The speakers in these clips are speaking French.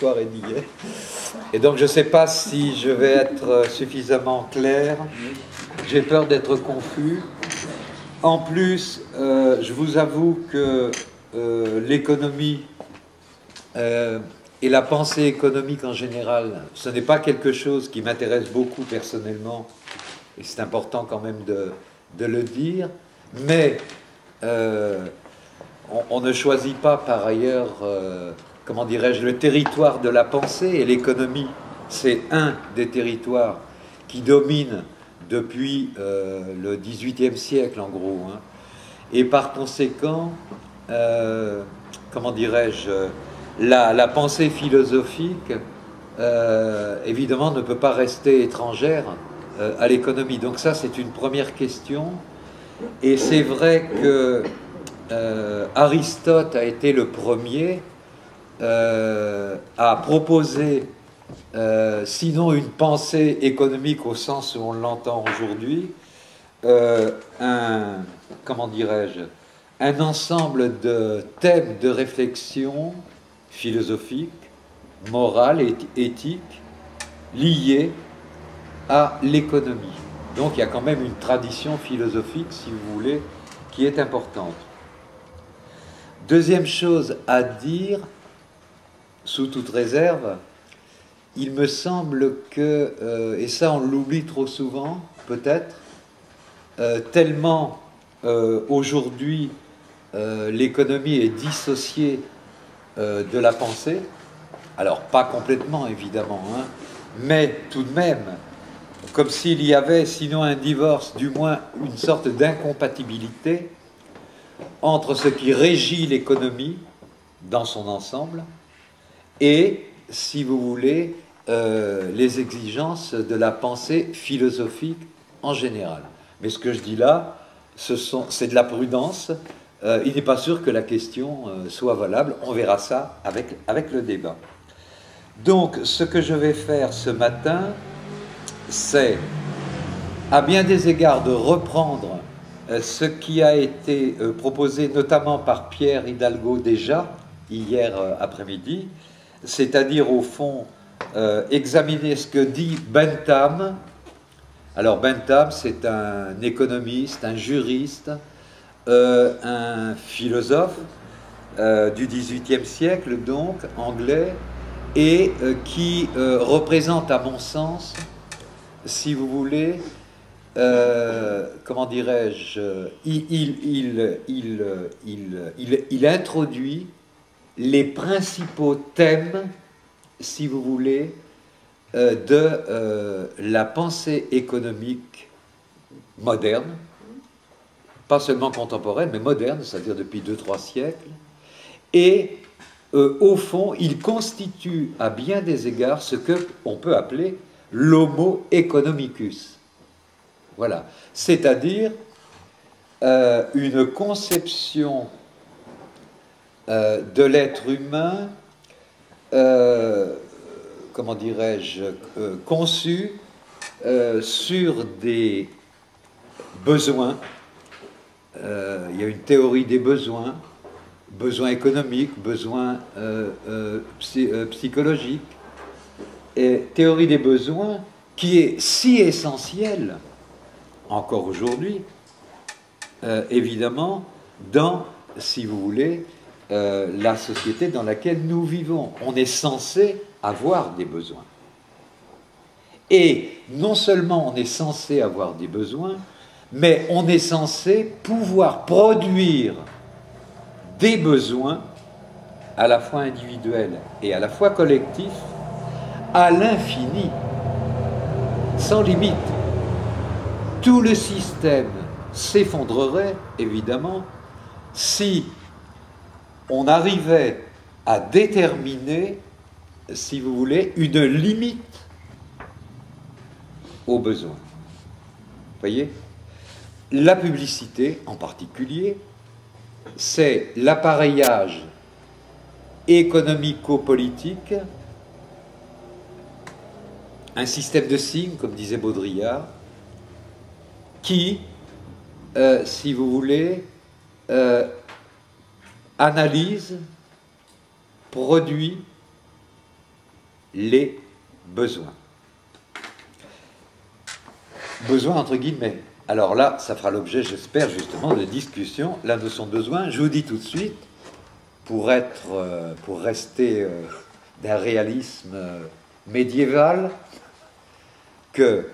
soir et d'hier. Et donc je ne sais pas si je vais être suffisamment clair. J'ai peur d'être confus. En plus, je vous avoue que l'économie et la pensée économique en général, ce n'est pas quelque chose qui m'intéresse beaucoup personnellement, et c'est important quand même de le dire, mais on ne choisit pas par ailleurs, comment dirais-je, le territoire de la pensée, et l'économie, c'est un des territoires qui domine depuis le XVIIIe siècle, en gros. Hein. Et par conséquent, comment dirais-je, la pensée philosophique, évidemment, ne peut pas rester étrangère à l'économie. Donc ça, c'est une première question. Et c'est vrai que Aristote a été le premier à proposer, sinon une pensée économique au sens où on l'entend aujourd'hui, comment dirais-je, un ensemble de thèmes de réflexion philosophique, morale et éthique liés à l'économie. Donc il y a quand même une tradition philosophique, si vous voulez, qui est importante. Deuxième chose à dire, sous toute réserve, il me semble que, et ça on l'oublie trop souvent, peut-être, tellement aujourd'hui l'économie est dissociée de la pensée, alors pas complètement évidemment, hein, mais tout de même, comme s'il y avait, sinon un divorce, du moins une sorte d'incompatibilité entre ce qui régit l'économie dans son ensemble et, si vous voulez, les exigences de la pensée philosophique en général. Mais ce que je dis là, c'est de la prudence. Il n'est pas sûr que la question soit valable. On verra ça avec le débat. Donc, ce que je vais faire ce matin, c'est, à bien des égards, de reprendre ce qui a été proposé notamment par Pierre Hidalgo déjà, hier après-midi, c'est-à-dire au fond examiner ce que dit Bentham. Alors Bentham, c'est un économiste, un juriste, un philosophe du XVIIIe siècle, donc anglais, et qui représente, à mon sens, si vous voulez, comment dirais-je, il introduit les principaux thèmes, si vous voulez, de la pensée économique moderne, pas seulement contemporaine, mais moderne, c'est-à-dire depuis 2-3 siècles, et au fond, il constitue à bien des égards ce qu'on peut appeler l'homo economicus. Voilà, c'est-à-dire une conception de l'être humain, comment dirais-je, conçue sur des besoins. Il y a une théorie des besoins, besoins économiques, besoins psychologiques, et théorie des besoins qui est si essentielle encore aujourd'hui, évidemment, dans, si vous voulez, la société dans laquelle nous vivons. On est censé avoir des besoins. Et non seulement on est censé avoir des besoins, mais on est censé pouvoir produire des besoins à la fois individuels et à la fois collectifs à l'infini, sans limite. Tout le système s'effondrerait, évidemment, si on arrivait à déterminer, si vous voulez, une limite aux besoins. Vous voyez ? La publicité, en particulier, c'est l'appareillage économico-politique, un système de signes, comme disait Baudrillard, qui, si vous voulez, analyse, produit les besoins. Besoin entre guillemets. Alors là, ça fera l'objet, j'espère, justement, de discussion. La notion de besoin, je vous dis tout de suite, pour rester d'un réalisme médiéval, que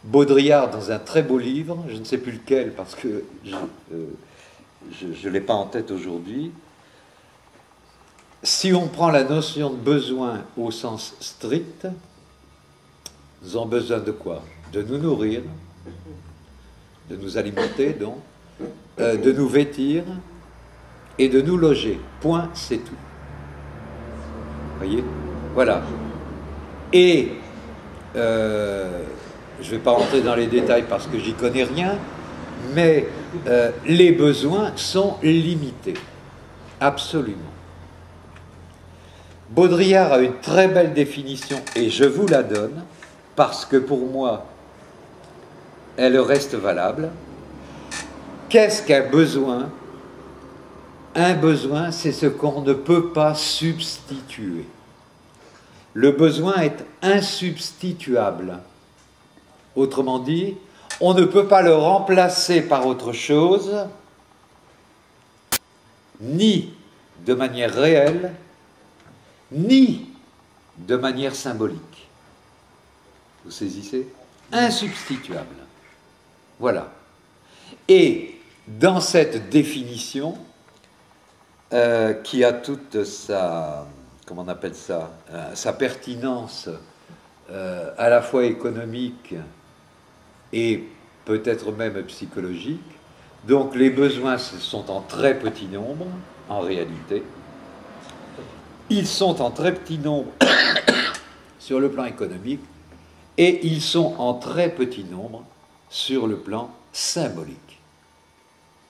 Baudrillard, dans un très beau livre, je ne sais plus lequel, parce que je ne l'ai pas en tête aujourd'hui, si on prend la notion de besoin au sens strict, nous avons besoin de quoi? De nous nourrir, de nous alimenter, donc, de nous vêtir et de nous loger. Point, c'est tout. Vous voyez? Voilà. Et je ne vais pas rentrer dans les détails parce que j'y connais rien, mais les besoins sont limités. Absolument. Baudrillard a une très belle définition, et je vous la donne, parce que pour moi, elle reste valable. Qu'est-ce qu'un besoin? Un besoin, c'est ce qu'on ne peut pas substituer. Le besoin est insubstituable. Autrement dit, on ne peut pas le remplacer par autre chose, ni de manière réelle, ni de manière symbolique. Vous saisissez? Insubstituable. Voilà. Et dans cette définition, qui a toute sa, comment on appelle ça, sa pertinence à la fois économique et peut-être même psychologique, donc les besoins sont en très petit nombre, en réalité. Ils sont en très petit nombre sur le plan économique et ils sont en très petit nombre sur le plan symbolique.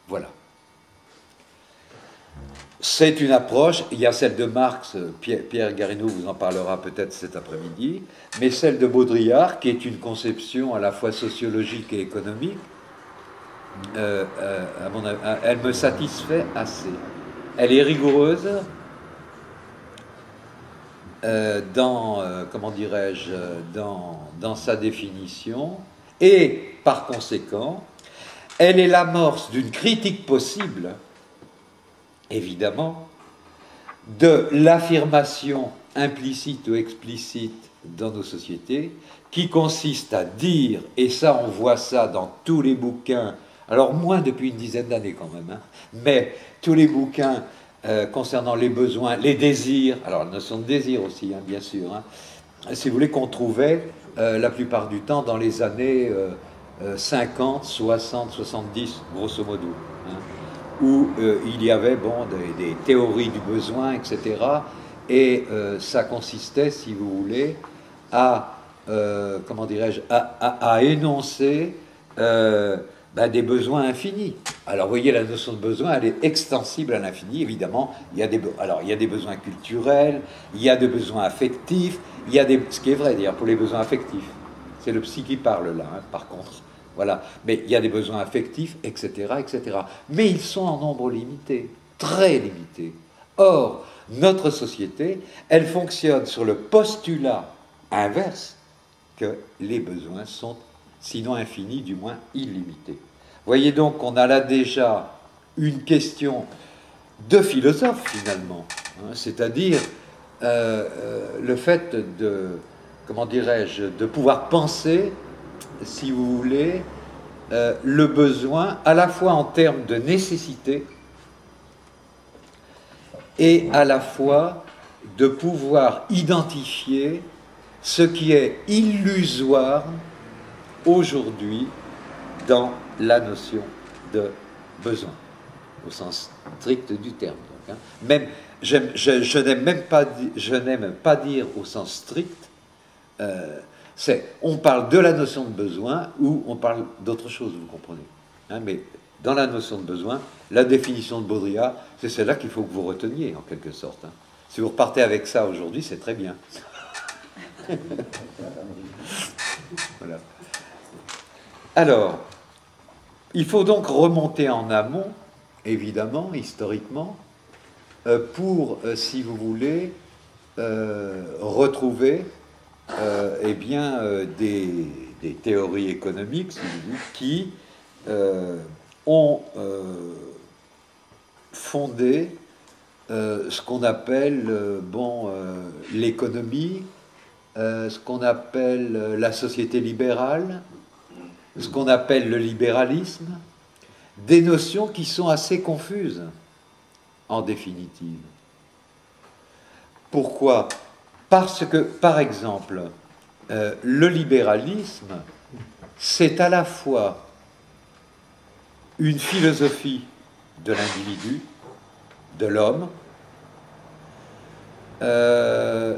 Voilà. C'est une approche, il y a celle de Marx, Pierre Garrineau vous en parlera peut-être cet après-midi, mais celle de Baudrillard, qui est une conception à la fois sociologique et économique, elle me satisfait assez. Elle est rigoureuse comment dirais-je, dans sa définition, et par conséquent, elle est l'amorce d'une critique possible, évidemment, de l'affirmation implicite ou explicite dans nos sociétés, qui consiste à dire, et ça on voit ça dans tous les bouquins, alors moins depuis une dizaine d'années quand même, hein, mais tous les bouquins concernant les besoins, les désirs, alors la notion de désir aussi, hein, bien sûr, hein, si vous voulez, qu'on trouvait la plupart du temps dans les années 50, 60, 70, grosso modo, hein, où il y avait bon, des théories du besoin, etc. Et ça consistait, si vous voulez, à, comment dirais-je, à énoncer des besoins infinis. Alors, vous voyez, la notion de besoin, elle est extensible à l'infini, évidemment. Il y a des besoins culturels, il y a des besoins affectifs, il y a ce qui est vrai, d'ailleurs, pour les besoins affectifs. C'est le psy qui parle, là, hein, par contre. Voilà. Mais il y a des besoins affectifs, etc., etc. Mais ils sont en nombre limité, très limité. Or, notre société, elle fonctionne sur le postulat inverse que les besoins sont, sinon infinis, du moins illimités. Voyez donc qu'on a là déjà une question de philosophe, finalement, hein, c'est-à-dire le fait de, comment dirais-je, de pouvoir penser, si vous voulez, le besoin à la fois en termes de nécessité et à la fois de pouvoir identifier ce qui est illusoire aujourd'hui dans la notion de besoin, au sens strict du terme. Donc, hein. Même, je n'aime pas dire au sens strict, on parle de la notion de besoin ou on parle d'autre chose, vous comprenez. Hein, mais dans la notion de besoin, la définition de Baudrillard, c'est celle-là qu'il faut que vous reteniez, en quelque sorte. Hein. Si vous repartez avec ça aujourd'hui, c'est très bien. Voilà. Alors, il faut donc remonter en amont, évidemment, historiquement, pour, si vous voulez, retrouver eh bien, des théories économiques, si vous voulez, qui ont fondé ce qu'on appelle l'économie, ce qu'on appelle la société libérale, ce qu'on appelle le libéralisme, des notions qui sont assez confuses, en définitive. Pourquoi? Parce que, par exemple, le libéralisme, c'est à la fois une philosophie de l'individu, de l'homme.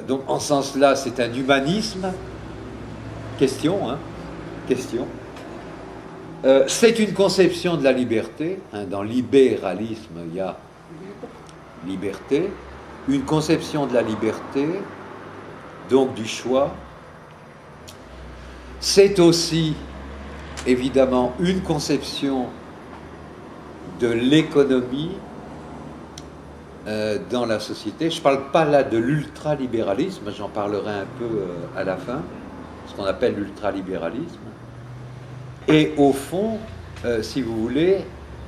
Donc, en ce sens-là, c'est un humanisme. Question, hein? Question. C'est une conception de la liberté. Hein, dans libéralisme, il y a liberté. Une conception de la liberté, donc du choix. C'est aussi, évidemment, une conception de l'économie dans la société. Je ne parle pas là de l'ultralibéralisme, j'en parlerai un peu à la fin, ce qu'on appelle l'ultralibéralisme. Et au fond, si vous voulez,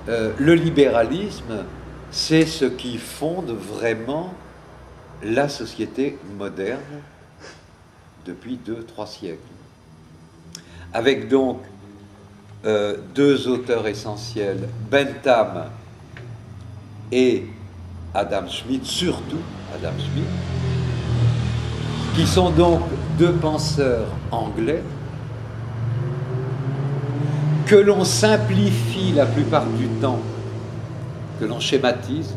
le libéralisme, c'est ce qui fonde vraiment la société moderne depuis 2-3 siècles. Avec donc deux auteurs essentiels, Bentham et Adam Smith, surtout Adam Smith, qui sont donc deux penseurs anglais que l'on simplifie la plupart du temps, que l'on schématise,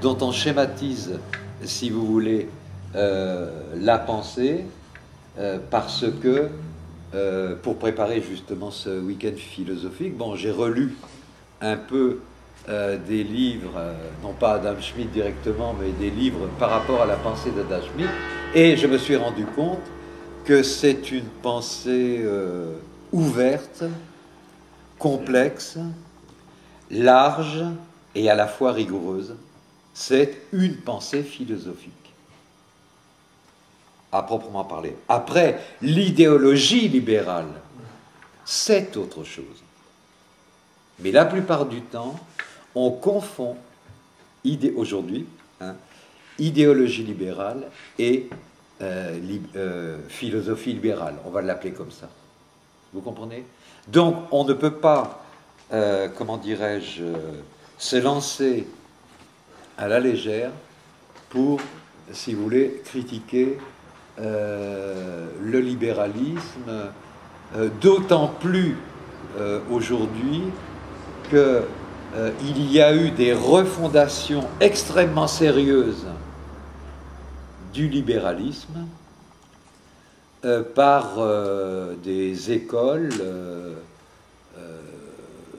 dont on schématise, si vous voulez, la pensée, parce que, pour préparer justement ce week-end philosophique, bon, j'ai relu un peu des livres, non pas Adam Smith directement, mais des livres par rapport à la pensée d'Adam Smith, et je me suis rendu compte que c'est une pensée ouverte, complexe, large et à la fois rigoureuse. C'est une pensée philosophique, à proprement parler. Après, l'idéologie libérale, c'est autre chose. Mais la plupart du temps, on confond aujourd'hui idéologie libérale et philosophie libérale. On va l'appeler comme ça. Vous comprenez? Donc, on ne peut pas, comment dirais-je, se lancer à la légère pour, si vous voulez, critiquer le libéralisme, d'autant plus aujourd'hui qu'il y a eu des refondations extrêmement sérieuses du libéralisme par des écoles,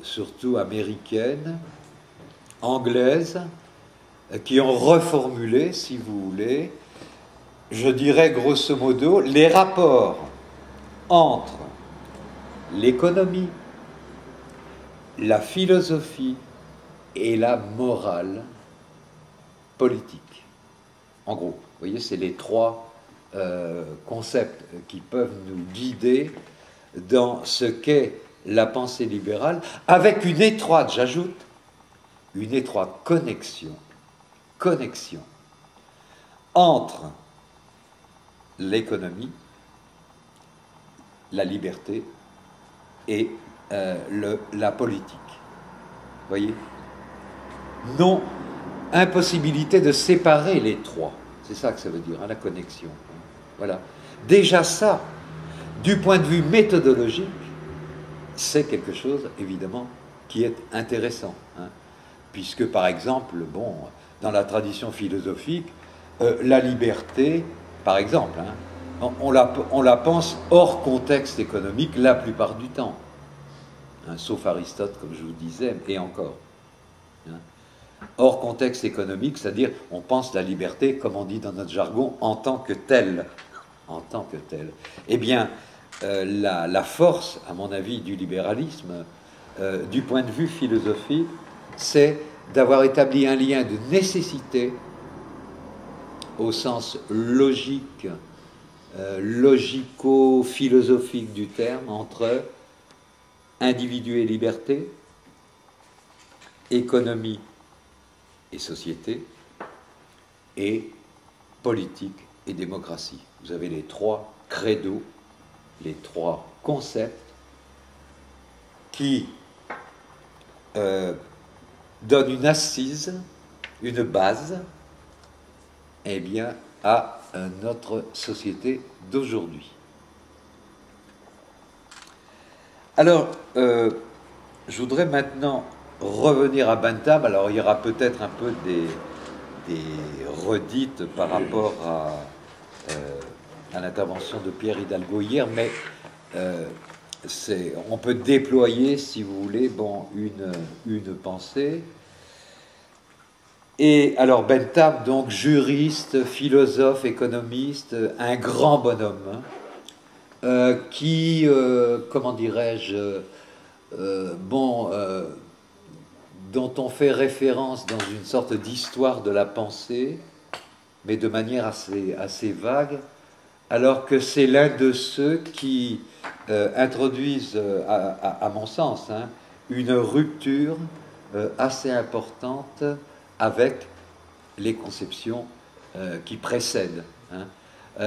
surtout américaines, anglaises, qui ont reformulé, si vous voulez, je dirais grosso modo, les rapports entre l'économie, la philosophie et la morale politique. En gros, vous voyez, c'est les trois concepts qui peuvent nous guider dans ce qu'est la pensée libérale, avec une étroite, j'ajoute, une étroite connexion entre l'économie, la liberté et la politique. Vous voyez? Non, impossibilité de séparer les trois. C'est ça que ça veut dire, hein, la connexion. Voilà. Déjà ça, du point de vue méthodologique, c'est quelque chose, évidemment, qui est intéressant. Hein, puisque, par exemple, bon, dans la tradition philosophique, la liberté, par exemple, hein, on la pense hors contexte économique la plupart du temps. Hein, sauf Aristote, comme je vous disais, et encore. Hein. Hors contexte économique, c'est-à-dire on pense la liberté, comme on dit dans notre jargon, en tant que telle. En tant que telle. Eh bien, la force, à mon avis, du libéralisme, du point de vue philosophique, c'est d'avoir établi un lien de nécessité au sens logique, logico-philosophique du terme, entre individu et liberté, économie et société, et politique et démocratie. Vous avez les trois credos, les trois concepts qui donnent une assise, une base, eh bien, à notre société d'aujourd'hui. Alors, je voudrais maintenant revenir à Bentham. Alors, il y aura peut-être un peu des redites par rapport à l'intervention de Pierre Hidalgo hier, mais on peut déployer, si vous voulez, bon, une pensée. Et alors Bentham, donc juriste, philosophe, économiste, un grand bonhomme, hein, qui, comment dirais-je, dont on fait référence dans une sorte d'histoire de la pensée, mais de manière assez vague, alors que c'est l'un de ceux qui introduisent, à mon sens, hein, une rupture assez importante avec les conceptions qui précèdent. Hein.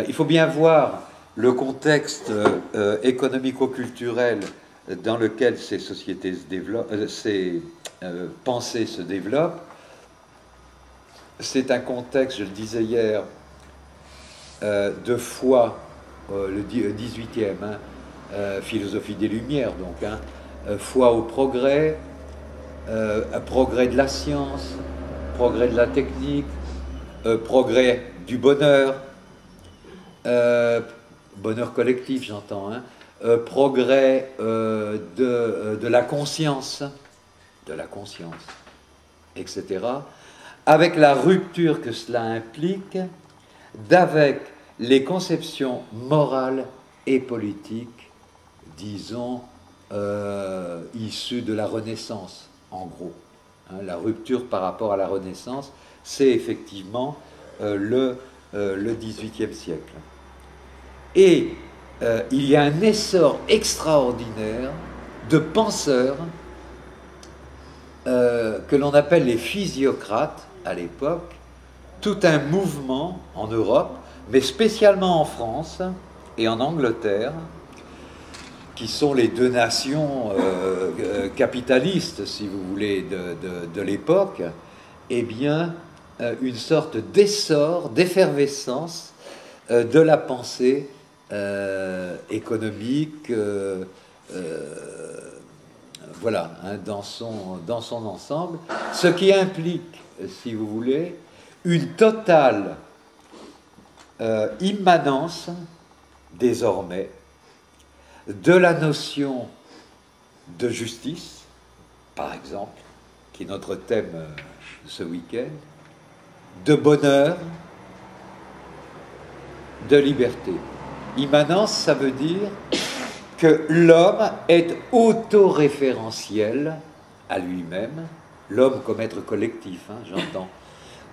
Il faut bien voir le contexte économico-culturel dans lequel ces sociétés se développent, ces pensées se développent. C'est un contexte, je le disais hier, de foi, le 18e, hein, philosophie des Lumières, donc, hein, foi au progrès, progrès de la science, progrès de la technique, progrès du bonheur, bonheur collectif, j'entends, hein, progrès de la conscience, etc., avec la rupture que cela implique d'avec les conceptions morales et politiques, disons, issues de la Renaissance, en gros. Hein, la rupture par rapport à la Renaissance, c'est effectivement le XVIIIe siècle. Et il y a un essor extraordinaire de penseurs que l'on appelle les physiocrates à l'époque, tout un mouvement en Europe, mais spécialement en France et en Angleterre, qui sont les deux nations capitalistes, si vous voulez, de l'époque, eh bien, une sorte d'essor, d'effervescence de la pensée économique, voilà, hein, dans son ensemble, ce qui implique, si vous voulez, une totale immanence, désormais, de la notion de justice, par exemple, qui est notre thème ce week-end, de bonheur, de liberté. Immanence, ça veut dire que l'homme est autoréférentiel à lui-même, l'homme comme être collectif, hein, j'entends,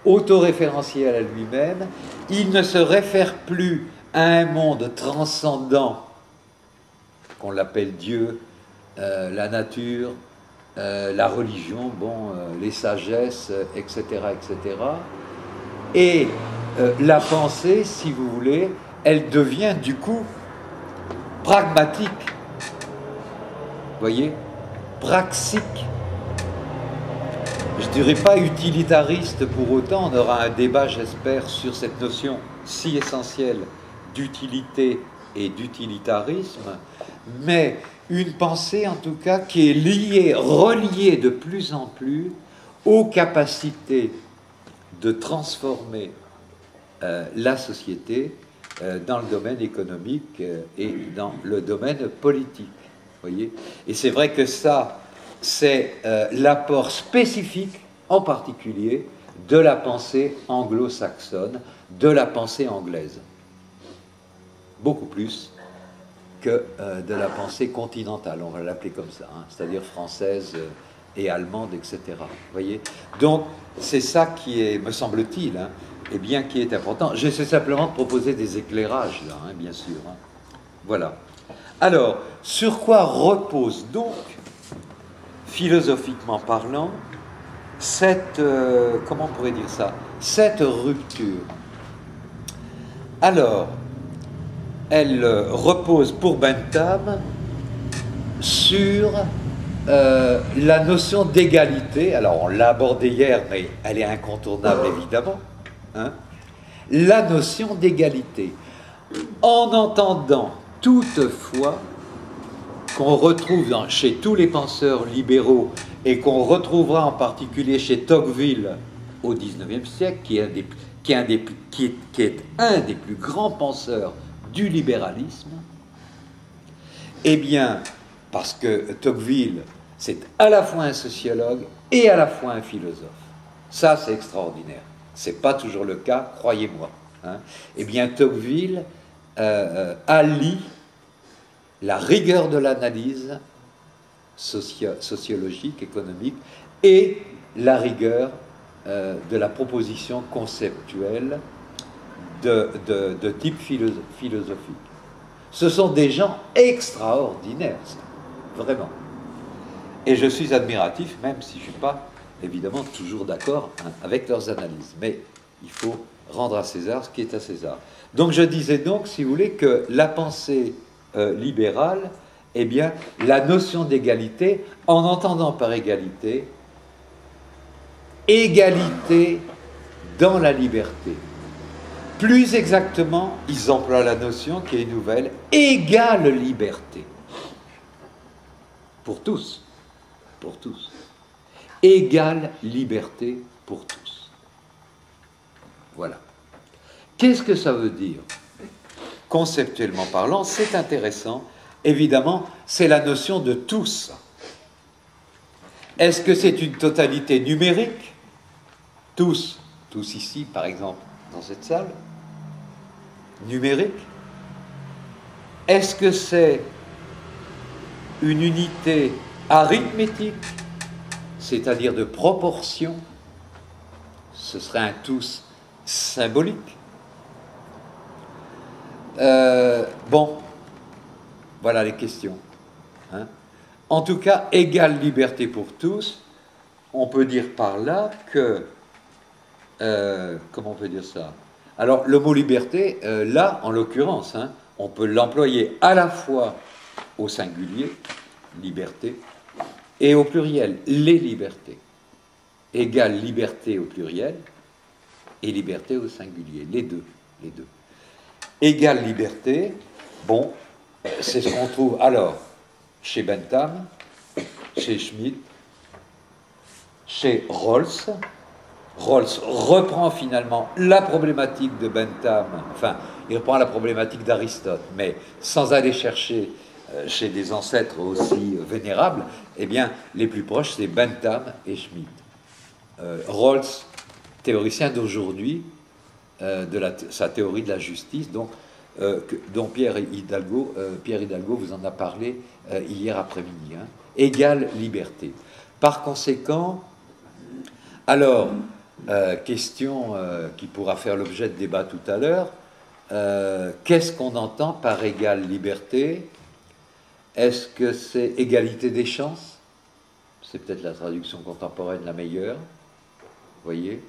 autoréférentiel à lui-même, il ne se réfère plus à un monde transcendant, qu'on l'appelle Dieu, la nature, la religion, bon, les sagesses, etc., etc. Et la pensée, si vous voulez, elle devient du coup pragmatique. Vous voyez, praxique. Je ne dirais pas utilitariste pour autant, on aura un débat, j'espère, sur cette notion si essentielle d'utilité et d'utilitarisme, mais une pensée en tout cas qui est liée, reliée de plus en plus aux capacités de transformer la société dans le domaine économique et dans le domaine politique. Voyez, et c'est vrai que ça, c'est l'apport spécifique, en particulier, de la pensée anglo-saxonne, de la pensée anglaise. Beaucoup plus que de la pensée continentale, on va l'appeler comme ça, hein, c'est-à-dire française et allemande, etc. Voyez, donc, c'est ça qui est, me semble-t-il, hein, et bien qui est important. J'essaie simplement de proposer des éclairages, là, hein, bien sûr. Hein. Voilà. Alors, sur quoi repose donc, philosophiquement parlant, cette, comment on pourrait dire ça, cette rupture? Alors, elle repose pour Bentham sur la notion d'égalité. Alors, on l'a abordée hier, mais elle est incontournable, évidemment. Hein, la notion d'égalité. En entendant toutefois qu'on retrouve chez tous les penseurs libéraux et qu'on retrouvera en particulier chez Tocqueville au XIXe siècle, qui est un des plus grands penseurs du libéralisme, eh bien, parce que Tocqueville, c'est à la fois un sociologue et à la fois un philosophe. Ça, c'est extraordinaire. Ce n'est pas toujours le cas, croyez-moi. Hein. Eh bien, Tocqueville allie la rigueur de l'analyse sociologique, économique, et la rigueur de la proposition conceptuelle de type philosophique. Ce sont des gens extraordinaires, ça, vraiment. Et je suis admiratif, même si je ne suis pas, évidemment, toujours d'accord avec leurs analyses. Mais il faut rendre à César ce qui est à César. Donc je disais donc, si vous voulez, que la pensée libérale, eh bien, la notion d'égalité, en entendant par égalité, égalité dans la liberté. Plus exactement, ils emploient la notion qui est nouvelle, égale liberté. Pour tous. Pour tous. Égale liberté pour tous. Voilà. Qu'est-ce que ça veut dire? Conceptuellement parlant, c'est intéressant. Évidemment, c'est la notion de tous. Est-ce que c'est une totalité numérique? Tous ici, par exemple, dans cette salle, numérique. Est-ce que c'est une unité arithmétique, c'est-à-dire de proportion? Ce serait un tous symbolique. Bon, voilà les questions. Hein. En tout cas, égale liberté pour tous, on peut dire par là que... comment on peut dire ça? Alors, le mot liberté, là, en l'occurrence, hein, on peut l'employer à la fois au singulier, liberté, et au pluriel, les libertés. Égale liberté au pluriel et liberté au singulier, les deux. Égale liberté, bon, c'est ce qu'on trouve alors chez Bentham, chez Schmitt, chez Rawls. Rawls reprend finalement la problématique de Bentham, enfin, il reprend la problématique d'Aristote, mais sans aller chercher chez des ancêtres aussi vénérables, eh bien, les plus proches, c'est Bentham et Schmitt. Rawls, théoricien d'aujourd'hui, sa théorie de la justice, donc, dont Pierre Hidalgo vous en a parlé hier après-midi. Hein. Égale liberté. Par conséquent, alors, question qui pourra faire l'objet de débat tout à l'heure, qu'est-ce qu'on entend par égale liberté? Est-ce que c'est égalité des chances? C'est peut-être la traduction contemporaine la meilleure, vous voyez.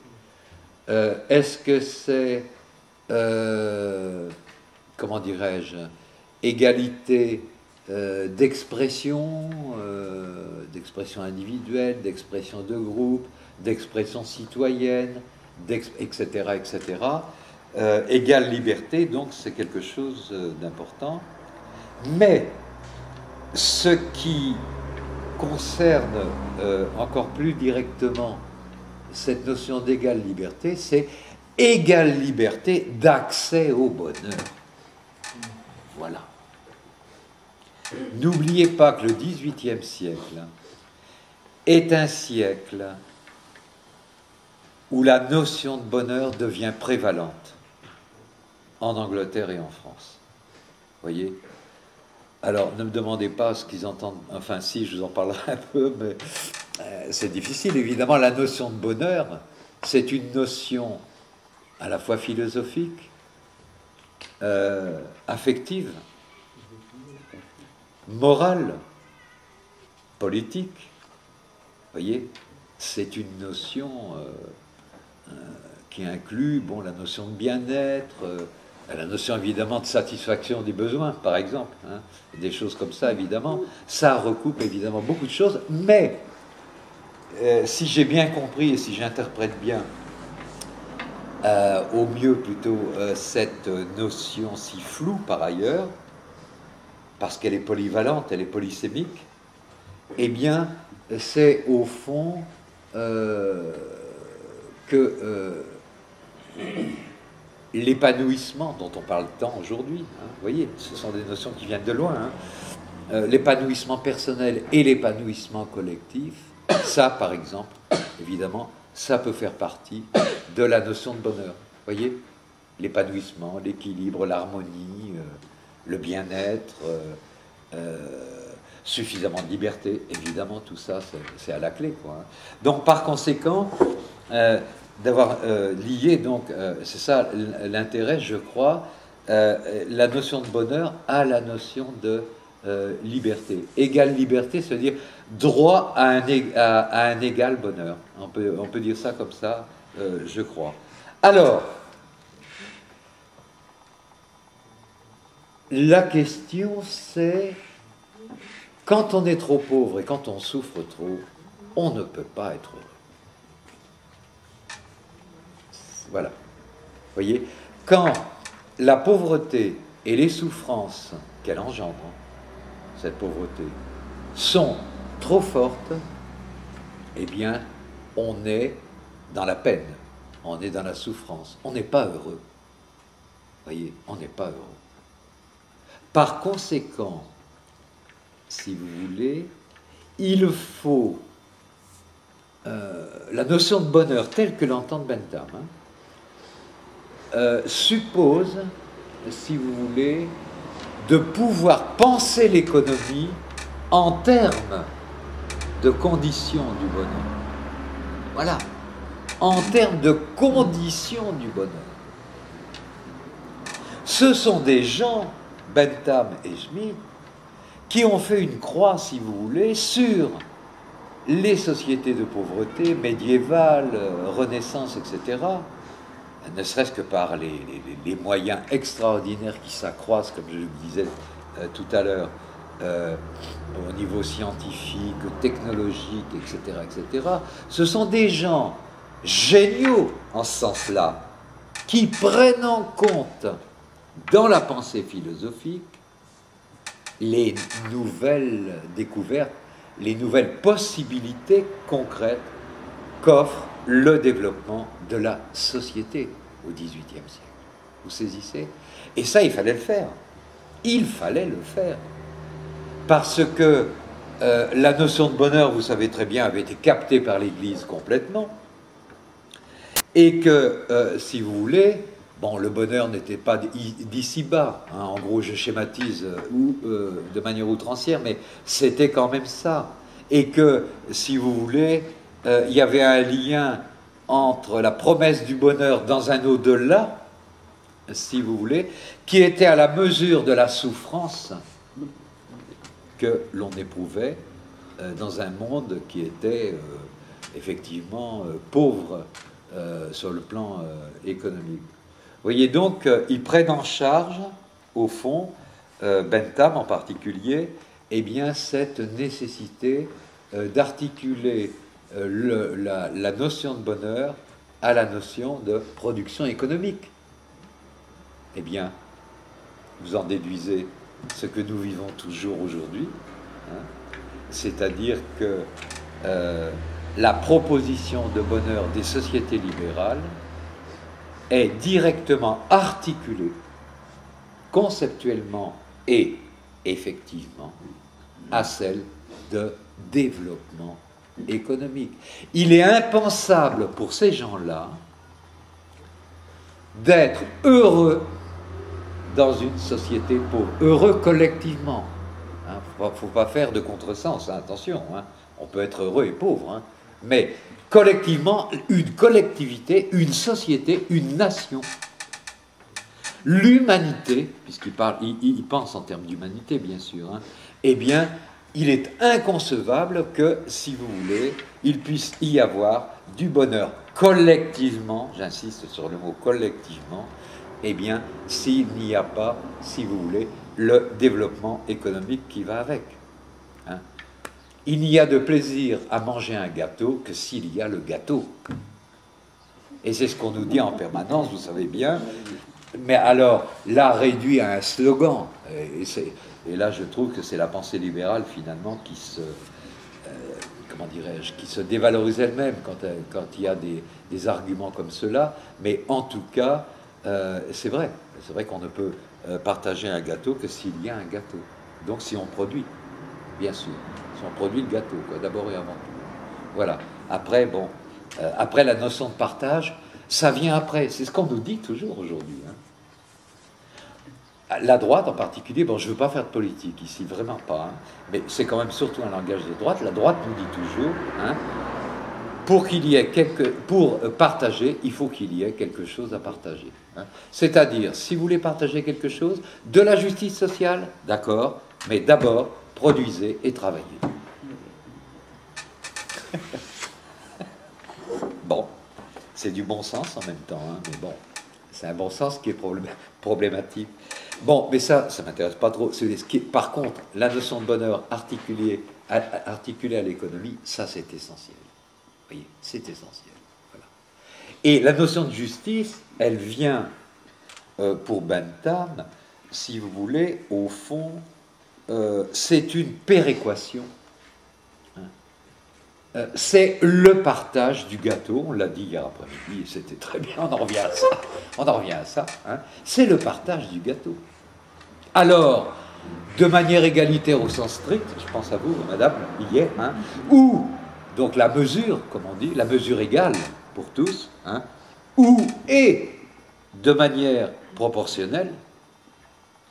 Est-ce que c'est, comment dirais-je, égalité d'expression individuelle, d'expression de groupe, d'expression citoyenne, etc., etc. Égale liberté, donc c'est quelque chose d'important. Mais ce qui concerne encore plus directement cette notion d'égale liberté, c'est égale liberté d'accès au bonheur. Voilà. N'oubliez pas que le XVIIIe siècle est un siècle où la notion de bonheur devient prévalente en Angleterre et en France. Vous voyez? Alors, ne me demandez pas ce qu'ils entendent, enfin si, je vous en parlerai un peu, mais c'est difficile. Évidemment, la notion de bonheur, c'est une notion à la fois philosophique, affective, morale, politique. Vous voyez, c'est une notion qui inclut bon, la notion de bien-être, la notion évidemment de satisfaction des besoins, par exemple, hein, des choses comme ça, évidemment. Ça recoupe évidemment beaucoup de choses, mais si j'ai bien compris et si j'interprète bien, au mieux plutôt, cette notion si floue par ailleurs, parce qu'elle est polyvalente, elle est polysémique, eh bien, c'est au fond que l'épanouissement dont on parle tant aujourd'hui, hein, vous voyez, ce sont des notions qui viennent de loin, hein, l'épanouissement personnel et l'épanouissement collectif, ça, par exemple, évidemment, ça peut faire partie de la notion de bonheur. Vous voyez, l'épanouissement, l'équilibre, l'harmonie, le bien-être, suffisamment de liberté, évidemment, tout ça, c'est à la clé, quoi, hein. Donc, par conséquent, d'avoir lié, donc, c'est ça l'intérêt, je crois, la notion de bonheur à la notion de liberté. Égale liberté, c'est-à-dire droit à un égal bonheur. On peut dire ça comme ça, je crois. Alors, la question c'est, quand on est trop pauvre et quand on souffre trop, on ne peut pas être heureux. Voilà. Vous voyez, quand la pauvreté et les souffrances qu'elle engendre, cette pauvreté, sont trop fortes, eh bien, on est dans la peine, on est dans la souffrance, on n'est pas heureux. Vous voyez, on n'est pas heureux. Par conséquent, si vous voulez, il faut la notion de bonheur telle que l'entend Bentham, suppose, si vous voulez, de pouvoir penser l'économie en termes de conditions du bonheur. Voilà, en termes de conditions du bonheur. Ce sont des gens, Bentham et Schmitt, qui ont fait une croix, si vous voulez, sur les sociétés de pauvreté médiévales, Renaissance, etc., ne serait-ce que par les moyens extraordinaires qui s'accroissent, comme je le disais tout à l'heure, au niveau scientifique, technologique, etc., etc. Ce sont des gens géniaux en ce sens-là, qui prennent en compte dans la pensée philosophique les nouvelles découvertes, les nouvelles possibilités concrètes qu'offre le développement de la société au XVIIIe siècle. Vous saisissez? Et ça, il fallait le faire. Il fallait le faire. Parce que la notion de bonheur, vous savez très bien, avait été captée par l'Église complètement. Et que, si vous voulez, bon, le bonheur n'était pas d'ici-bas, hein, en gros, je schématise de manière outrancière, mais c'était quand même ça. Et que, si vous voulez, il y avait un lien entre la promesse du bonheur dans un au-delà, si vous voulez, qui était à la mesure de la souffrance que l'on éprouvait dans un monde qui était effectivement pauvre sur le plan économique. Vous voyez donc, ils prennent en charge, au fond, Bentham en particulier, eh bien, cette nécessité d'articuler la notion de bonheur à la notion de production économique. Eh bien, vous en déduisez ce que nous vivons toujours aujourd'hui, hein, c'est-à-dire que la proposition de bonheur des sociétés libérales est directement articulée, conceptuellement et effectivement, à celle de développement économique. Il est impensable pour ces gens-là d'être heureux dans une société pauvre, heureux collectivement. Il ne faut pas faire de contresens, hein, attention, hein. On peut être heureux et pauvre, hein. mais collectivement, une collectivité, une société, une nation. L'humanité, il pense en termes d'humanité, bien sûr, hein, eh bien, il est inconcevable que, si vous voulez, il puisse y avoir du bonheur collectivement, j'insiste sur le mot collectivement, eh bien, s'il n'y a pas, si vous voulez, le développement économique qui va avec. Hein. Il n'y a de plaisir à manger un gâteau que s'il y a le gâteau. Et c'est ce qu'on nous dit en permanence, vous savez bien. Mais alors, là, réduit à un slogan, et là, je trouve que c'est la pensée libérale, finalement, qui se, comment dirais-je, qui se dévalorise elle-même quand il y a des arguments comme cela. Mais en tout cas, c'est vrai qu'on ne peut partager un gâteau que s'il y a un gâteau. Donc, si on produit, bien sûr, si on produit le gâteau, quoi, d'abord et avant tout. Voilà. Après, bon, après la notion de partage, ça vient après. C'est ce qu'on nous dit toujours aujourd'hui. Hein. La droite en particulier, bon, je ne veux pas faire de politique ici, vraiment pas, hein, mais c'est quand même surtout un langage de droite. La droite nous dit toujours, hein, pour partager, il faut qu'il y ait quelque chose à partager. Hein. C'est-à-dire, si vous voulez partager quelque chose, de la justice sociale, d'accord, mais d'abord, produisez et travaillez. Bon, c'est du bon sens en même temps, hein, mais bon, c'est un bon sens qui est problématique. Bon, mais ça ne m'intéresse pas trop. Par contre, la notion de bonheur articulée à l'économie, ça c'est essentiel. Vous voyez, c'est essentiel. Voilà. Et la notion de justice, elle vient, pour Bentham, si vous voulez, au fond, c'est une péréquation. C'est le partage du gâteau, on l'a dit hier après-midi, et c'était très bien, on en revient à ça. Hein. C'est le partage du gâteau. Alors, de manière égalitaire au sens strict, je pense à vous, madame, hier, hein, ou, donc la mesure, comme on dit, la mesure égale pour tous, hein, ou, et, de manière proportionnelle,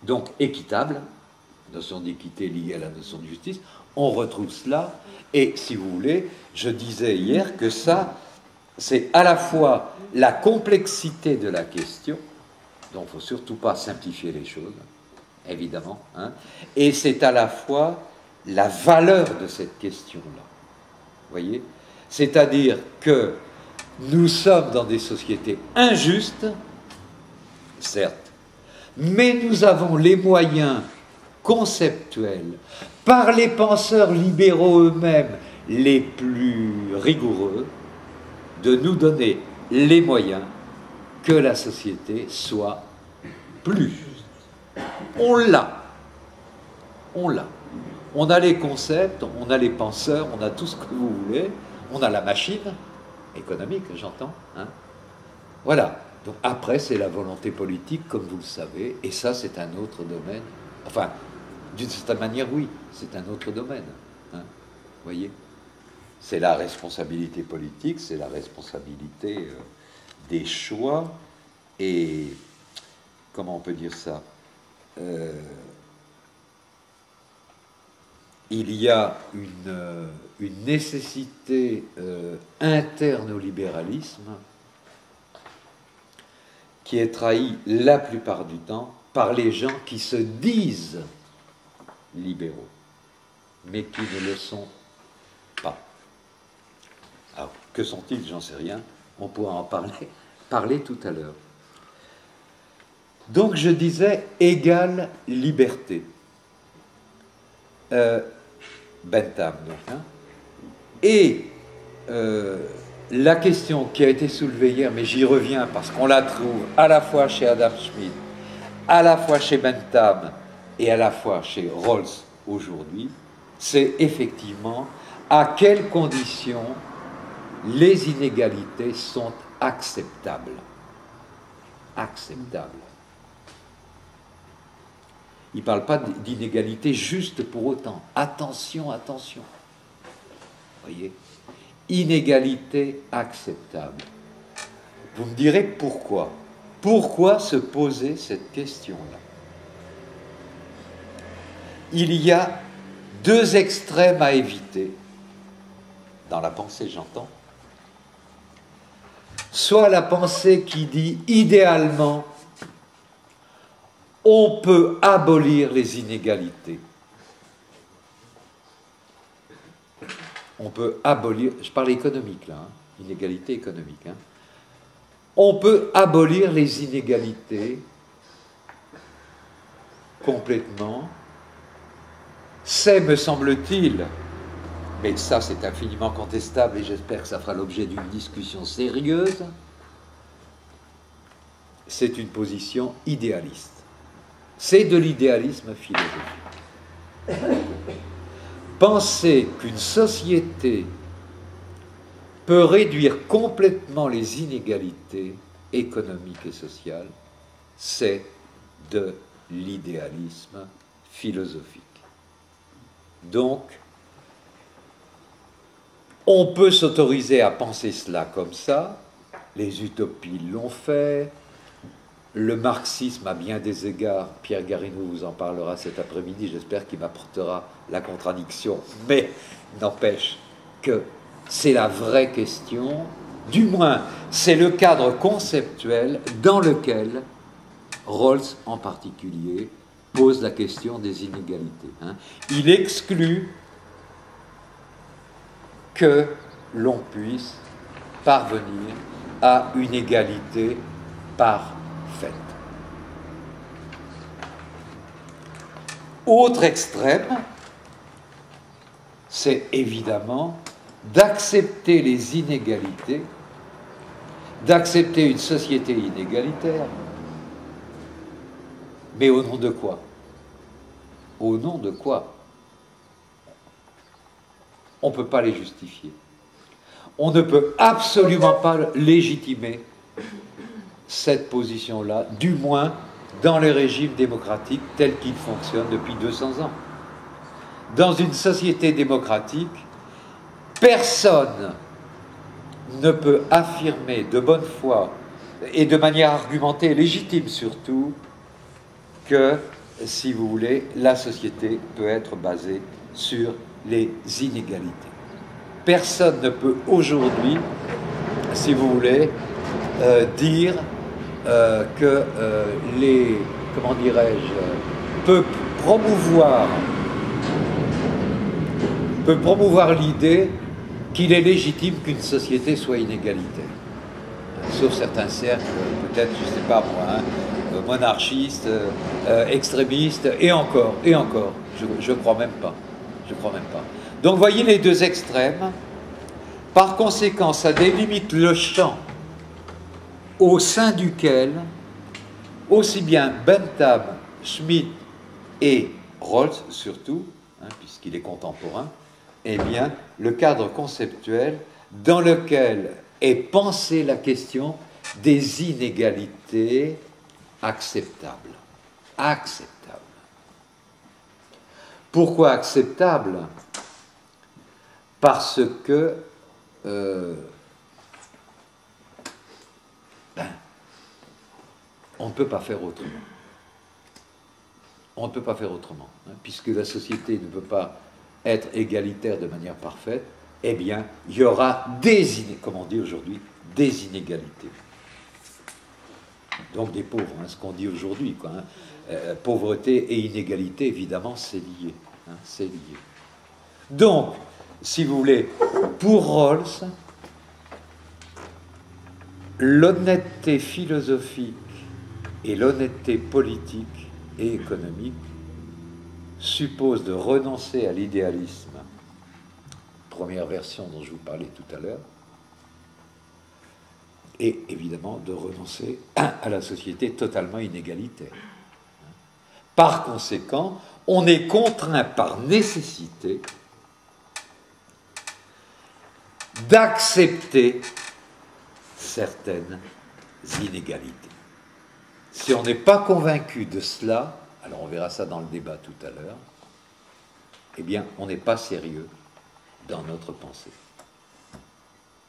donc équitable, notion d'équité liée à la notion de justice, on retrouve cela, et si vous voulez, je disais hier que ça, c'est à la fois la complexité de la question, donc il ne faut surtout pas simplifier les choses, évidemment, hein, et c'est à la fois la valeur de cette question-là. Vous voyez ? C'est-à-dire que nous sommes dans des sociétés injustes, certes, mais nous avons les moyens conceptuels, par les penseurs libéraux eux-mêmes les plus rigoureux, de nous donner les moyens que la société soit plus juste. On l'a. On l'a. On a les concepts, on a les penseurs, on a tout ce que vous voulez, on a la machine économique, j'entends. Hein. Voilà. Donc après, c'est la volonté politique, comme vous le savez, et ça, c'est un autre domaine. Enfin, d'une certaine manière, oui, c'est un autre domaine. Hein. Vous voyez ? C'est la responsabilité politique, c'est la responsabilité des choix, et comment on peut dire ça ? Il y a une nécessité interne au libéralisme qui est trahie la plupart du temps par les gens qui se disent libéraux, mais qui ne le sont pas. Alors, que sont-ils? J'en sais rien. On pourra en parler tout à l'heure. Donc, je disais égale liberté. Bentham, donc. Hein. Et la question qui a été soulevée hier, mais j'y reviens parce qu'on la trouve à la fois chez Adam Smith, à la fois chez Bentham et à la fois chez Rawls aujourd'hui, c'est effectivement à quelles conditions les inégalités sont acceptables. Acceptables. Il ne parle pas d'inégalité juste pour autant. Attention, attention. Vous voyez ? Inégalité acceptable. Vous me direz pourquoi ? Pourquoi se poser cette question-là ? Il y a deux extrêmes à éviter dans la pensée j'entends, soit la pensée qui dit idéalement on peut abolir les inégalités. On peut abolir, je parle économique là, hein, inégalité économique. Hein. On peut abolir les inégalités complètement. C'est, me semble-t-il, mais ça c'est infiniment contestable et j'espère que ça fera l'objet d'une discussion sérieuse, c'est une position idéaliste. C'est de l'idéalisme philosophique. Penser qu'une société peut réduire complètement les inégalités économiques et sociales, c'est de l'idéalisme philosophique. Donc, on peut s'autoriser à penser cela comme ça, les utopies l'ont fait, le marxisme à bien des égards, Pierre Garinou vous en parlera cet après-midi, j'espère qu'il m'apportera la contradiction, mais n'empêche que c'est la vraie question, du moins c'est le cadre conceptuel dans lequel Rawls en particulier pose la question des inégalités. Hein. Il exclut que l'on puisse parvenir à une égalité parfaite. Autre extrême, c'est évidemment d'accepter les inégalités, d'accepter une société inégalitaire, mais au nom de quoi? Au nom de quoi? On ne peut pas les justifier. On ne peut absolument pas légitimer cette position-là, du moins dans les régimes démocratiques tels qu'ils fonctionnent depuis 200 ans. Dans une société démocratique, personne ne peut affirmer de bonne foi et de manière argumentée, légitime surtout, que, si vous voulez, la société peut être basée sur les inégalités. Personne ne peut aujourd'hui, si vous voulez, dire que les, comment dirais-je, peut promouvoir l'idée qu'il est légitime qu'une société soit inégalitaire. Sauf certains cercles, peut-être, je ne sais pas moi, hein, monarchistes, extrémistes, et encore, je crois même pas. Je crois même pas. Donc, voyez les deux extrêmes. Par conséquent, ça délimite le champ au sein duquel, aussi bien Bentham, Schmitt et Rawls, surtout, hein, puisqu'il est contemporain, eh bien, le cadre conceptuel dans lequel est pensée la question des inégalités acceptables. Acceptables. Pourquoi acceptables? Parce que on ne peut pas faire autrement. On ne peut pas faire autrement, hein, puisque la société ne peut pas être égalitaire de manière parfaite, eh bien, il y aura comme on dit aujourd'hui, des inégalités. Donc des pauvres, hein, ce qu'on dit aujourd'hui, quoi. Hein. Pauvreté et inégalité, évidemment, c'est lié. Hein, c'est lié. Donc, si vous voulez, pour Rawls, l'honnêteté philosophique et l'honnêteté politique et économique suppose de renoncer à l'idéalisme, première version dont je vous parlais tout à l'heure, et évidemment de renoncer à la société totalement inégalitaire. Par conséquent, on est contraint par nécessité d'accepter certaines inégalités. Si on n'est pas convaincu de cela, alors on verra ça dans le débat tout à l'heure, eh bien, on n'est pas sérieux dans notre pensée.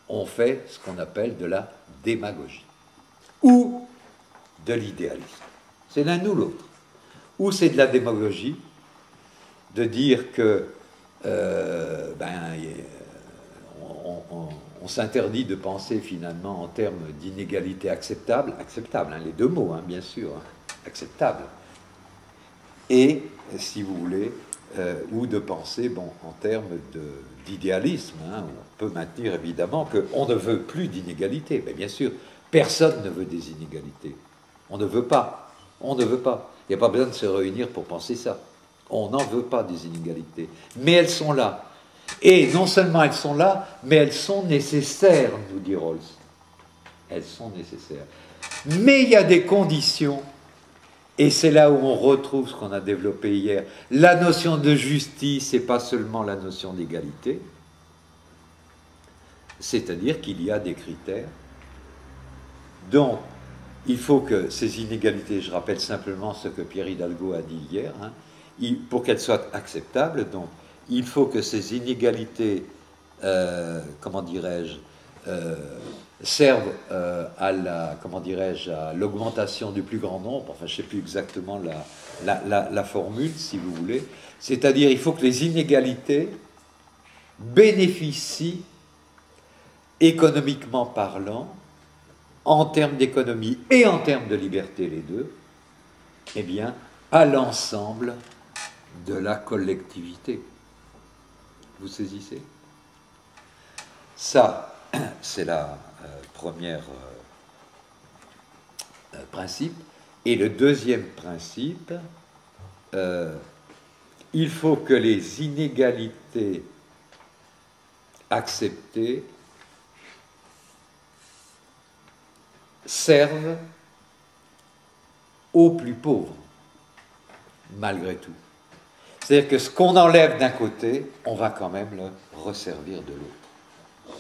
On fait ce qu'on appelle de la démagogie ou de l'idéalisme. C'est l'un ou l'autre. Ou c'est de la démagogie de dire que on s'interdit de penser finalement en termes d'inégalité acceptable, acceptable, hein, les deux mots, hein, bien sûr, hein, acceptable, et, si vous voulez, ou de penser, bon, en termes d'idéalisme, hein, on peut maintenir évidemment qu'on ne veut plus d'inégalité, mais bien sûr, personne ne veut des inégalités, on ne veut pas, on ne veut pas, il n'y a pas besoin de se réunir pour penser ça, on n'en veut pas des inégalités, mais elles sont là. Et non seulement elles sont là, mais elles sont nécessaires, nous dit Rawls. Elles sont nécessaires. Mais il y a des conditions, et c'est là où on retrouve ce qu'on a développé hier. La notion de justice, et pas seulement la notion d'égalité, c'est-à-dire qu'il y a des critères. Donc, il faut que ces inégalités, je rappelle simplement ce que Pierre Hidalgo a dit hier, hein, pour qu'elles soient acceptables, donc, il faut que ces inégalités, comment dirais-je, servent à la, comment dirais-je, à l'augmentation du plus grand nombre. Enfin, je ne sais plus exactement la formule, si vous voulez. C'est-à-dire, il faut que les inégalités bénéficient, économiquement parlant, en termes d'économie et en termes de liberté, les deux, eh bien, à l'ensemble de la collectivité. Vous saisissez? Ça, c'est la première principe. Et le deuxième principe, il faut que les inégalités acceptées servent aux plus pauvres, malgré tout. C'est-à-dire que ce qu'on enlève d'un côté, on va quand même le resservir de l'autre.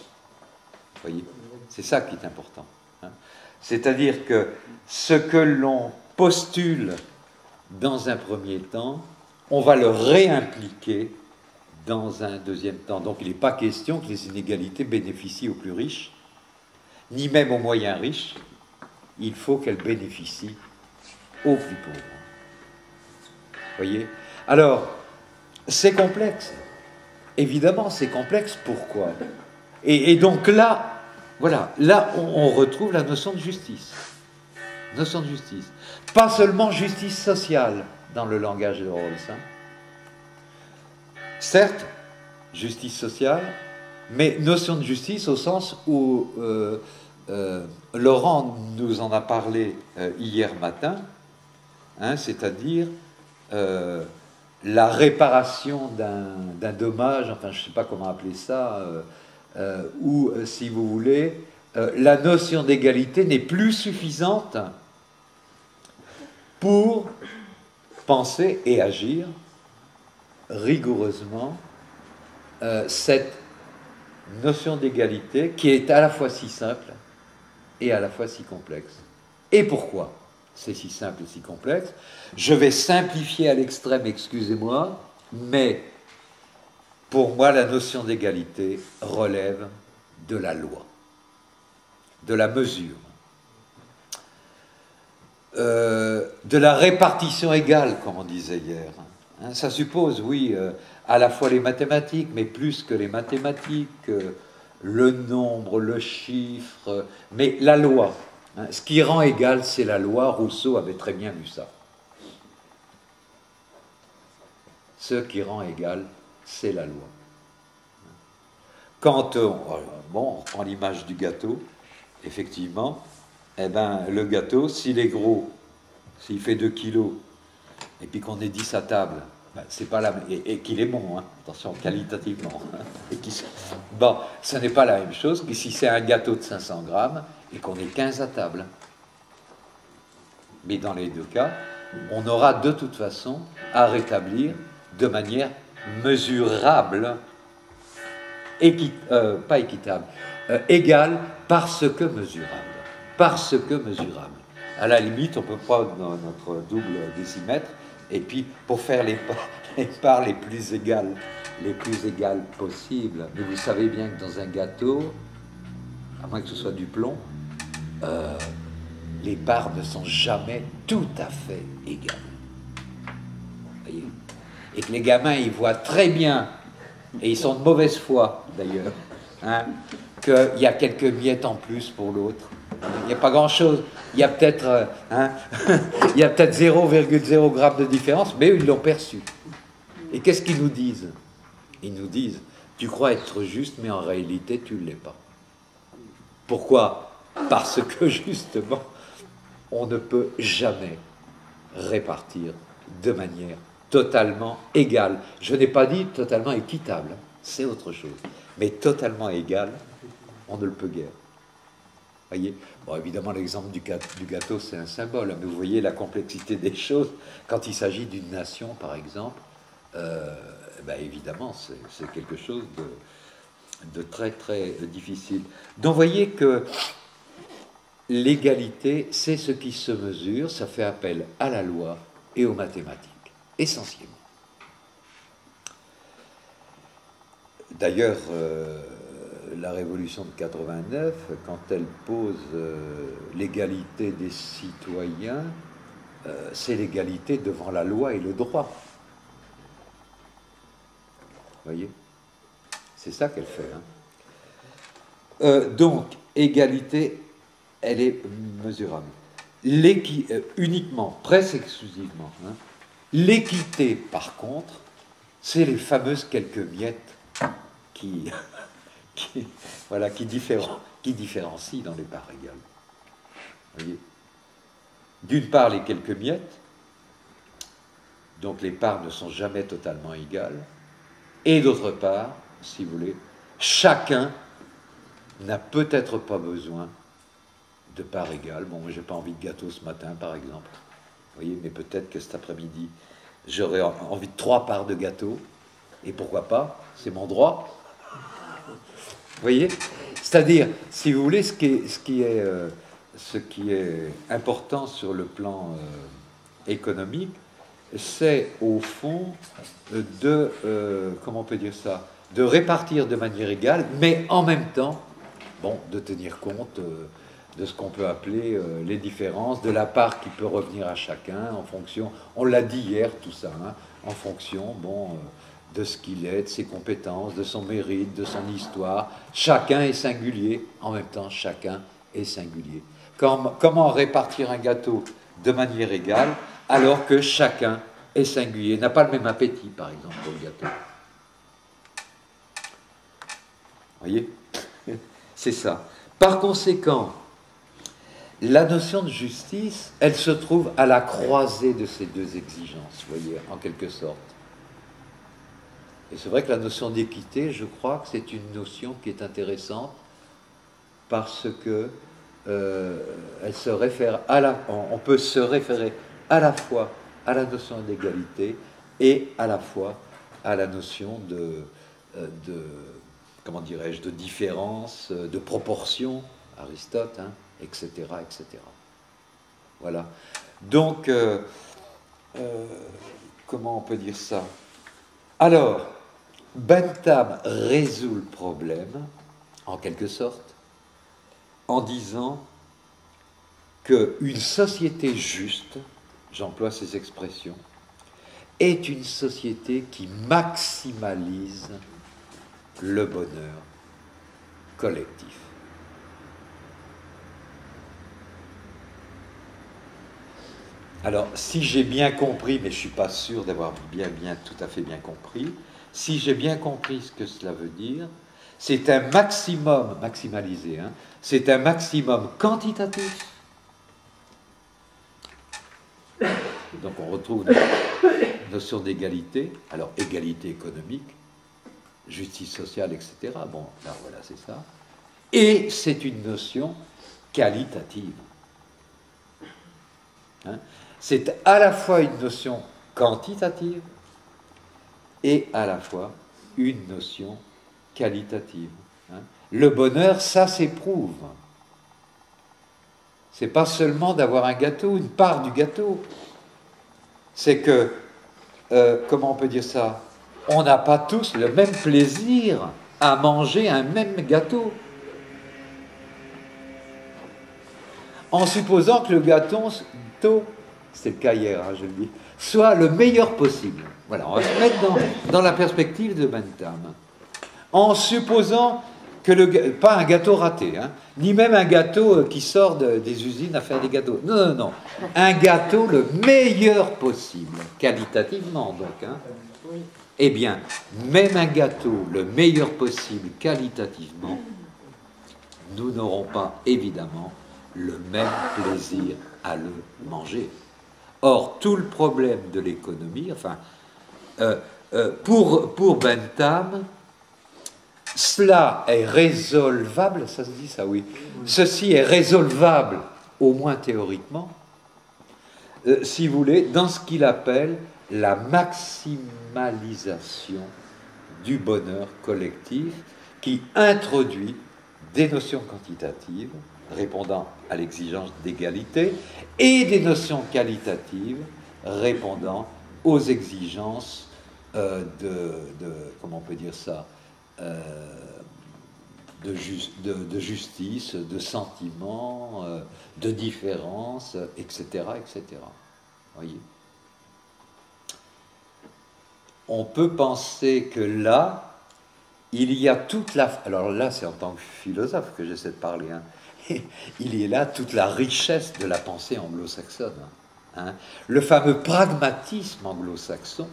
Vous voyez? C'est ça qui est important. Hein. C'est-à-dire que ce que l'on postule dans un premier temps, on va le réimpliquer dans un deuxième temps. Donc il n'est pas question que les inégalités bénéficient aux plus riches, ni même aux moyens riches. Il faut qu'elles bénéficient aux plus pauvres. Vous voyez? Alors, c'est complexe. Évidemment, c'est complexe. Pourquoi? Et donc là, voilà, là, on retrouve la notion de justice. Notion de justice. Pas seulement justice sociale dans le langage de Rawls. Hein. Certes, justice sociale, mais notion de justice au sens où Laurent nous en a parlé hier matin, hein, c'est-à-dire la réparation d'un dommage, enfin je ne sais pas comment appeler ça, ou si vous voulez, la notion d'égalité n'est plus suffisante pour penser et agir rigoureusement cette notion d'égalité qui est à la fois si simple et à la fois si complexe. Et pourquoi c'est si simple et si complexe? Je vais simplifier à l'extrême, excusez-moi, mais pour moi, la notion d'égalité relève de la loi, de la mesure, de la répartition égale, comme on disait hier. Hein, ça suppose, oui, à la fois les mathématiques, mais plus que les mathématiques, le nombre, le chiffre, mais la loi. Hein, ce qui rend égal, c'est la loi. Rousseau avait très bien vu ça. Ce qui rend égal, c'est la loi. Quand on prend l'image du gâteau, effectivement, eh ben, le gâteau, s'il est gros, s'il fait 2 kilos, et puis qu'on est 10 à table, ben, c'est pas la, et qu'il est bon, hein, attention, qualitativement, hein, bon, ce n'est pas la même chose que si c'est un gâteau de 500 grammes et qu'on est 15 à table. Mais dans les deux cas, on aura de toute façon à rétablir de manière mesurable, pas équitable, égale parce que mesurable. Parce que mesurable. À la limite, on peut prendre notre double décimètre et puis pour faire les parts les plus égales possibles. Mais vous savez bien que dans un gâteau, à moins que ce soit du plomb, les parts ne sont jamais tout à fait égales. Vous voyez? Et que les gamins, ils voient très bien, et ils sont de mauvaise foi d'ailleurs, hein, qu'il y a quelques miettes en plus pour l'autre. Il n'y a pas grand-chose. Il y a peut-être il y a peut-être 0,0 g de différence, mais eux, ils l'ont perçu. Et qu'est-ce qu'ils nous disent? Ils nous disent, tu crois être juste, mais en réalité, tu ne l'es pas. Pourquoi? Parce que, justement, on ne peut jamais répartir de manière totalement égale. Je n'ai pas dit totalement équitable, c'est autre chose. Mais totalement égale, on ne le peut guère. Voyez, bon, évidemment, l'exemple du gâteau, c'est un symbole, mais vous voyez la complexité des choses. Quand il s'agit d'une nation, par exemple, ben évidemment, c'est quelque chose de très, très difficile. Donc, vous voyez que l'égalité, c'est ce qui se mesure, ça fait appel à la loi et aux mathématiques, essentiellement. D'ailleurs, la Révolution de 89, quand elle pose l'égalité des citoyens, c'est l'égalité devant la loi et le droit. Vous voyez? C'est ça qu'elle fait. Hein. Donc, égalité, elle est mesurable. Uniquement, presque exclusivement. Hein. L'équité, par contre, c'est les fameuses quelques miettes qui différencient dans les parts égales. Vous voyez? D'une part, les quelques miettes, donc les parts ne sont jamais totalement égales, et d'autre part, si vous voulez, chacun n'a peut-être pas besoin de parts égales. Bon, moi, j'ai pas envie de gâteau ce matin, par exemple. Vous voyez, mais peut-être que cet après-midi, j'aurais envie de 3 parts de gâteau, et pourquoi pas, c'est mon droit. Vous voyez? C'est-à-dire, si vous voulez, ce qui est important sur le plan économique, c'est au fond comment on peut dire ça, de répartir de manière égale, mais en même temps, bon, de tenir compte de ce qu'on peut appeler les différences, de la part qui peut revenir à chacun en fonction, on l'a dit hier tout ça, hein, en fonction, bon, de ce qu'il est, de ses compétences, de son mérite, de son histoire. Chacun est singulier, en même temps, chacun est singulier. Comment répartir un gâteau de manière égale alors que chacun est singulier, n'a pas le même appétit, par exemple, pour le gâteau. Vous voyez? C'est ça. Par conséquent, la notion de justice, elle se trouve à la croisée de ces deux exigences, vous voyez, en quelque sorte. Et c'est vrai que la notion d'équité, je crois que c'est une notion qui est intéressante parce que elle se réfère on peut se référer à la fois à la notion d'égalité et à la fois à la notion de comment dirais-je, de différence, de proportion, Aristote, hein, etc., etc. Voilà. Donc, comment on peut dire ça? Alors, Bentham résout le problème, en quelque sorte, en disant qu'une société juste, j'emploie ces expressions, est une société qui maximalise le bonheur collectif. Alors, si j'ai bien compris, mais je ne suis pas sûr d'avoir tout à fait bien compris, si j'ai bien compris ce que cela veut dire, c'est un maximum, maximalisé, hein, c'est un maximum quantitatif. Donc on retrouve la notion d'égalité, alors égalité économique, justice sociale, etc. Bon, là voilà, c'est ça. Et c'est une notion qualitative. Hein? C'est à la fois une notion quantitative et à la fois une notion qualitative. Hein? Le bonheur, ça s'éprouve. C'est pas seulement d'avoir un gâteau, une part du gâteau. C'est que, comment on peut dire ça? On n'a pas tous le même plaisir à manger un même gâteau. En supposant que le gâteau, c'est le cas hier, hein, je le dis, soit le meilleur possible. Voilà, on va se mettre dans la perspective de Bentham. En supposant pas un gâteau raté, hein, ni même un gâteau qui sort des usines à faire des gâteaux. Non, non, non. Un gâteau le meilleur possible, qualitativement donc. Hein. Oui. Eh bien, même un gâteau le meilleur possible, qualitativement, nous n'aurons pas, évidemment, le même plaisir à le manger. Or, tout le problème de l'économie, enfin, pour Bentham, cela est résolvable, ça se dit ça, oui. Ceci est résolvable, au moins théoriquement, si vous voulez, dans ce qu'il appelle la maximalisation du bonheur collectif, qui introduit des notions quantitatives répondant à l'exigence d'égalité et des notions qualitatives répondant aux exigences comment on peut dire ça, de justice, de sentiment, de différence, etc., etc. Voyez. On peut penser que là, il y a toute la... Alors là, c'est en tant que philosophe que j'essaie de parler. Hein. Il y a là toute la richesse de la pensée anglo-saxonne. Hein. Le fameux pragmatisme anglo-saxon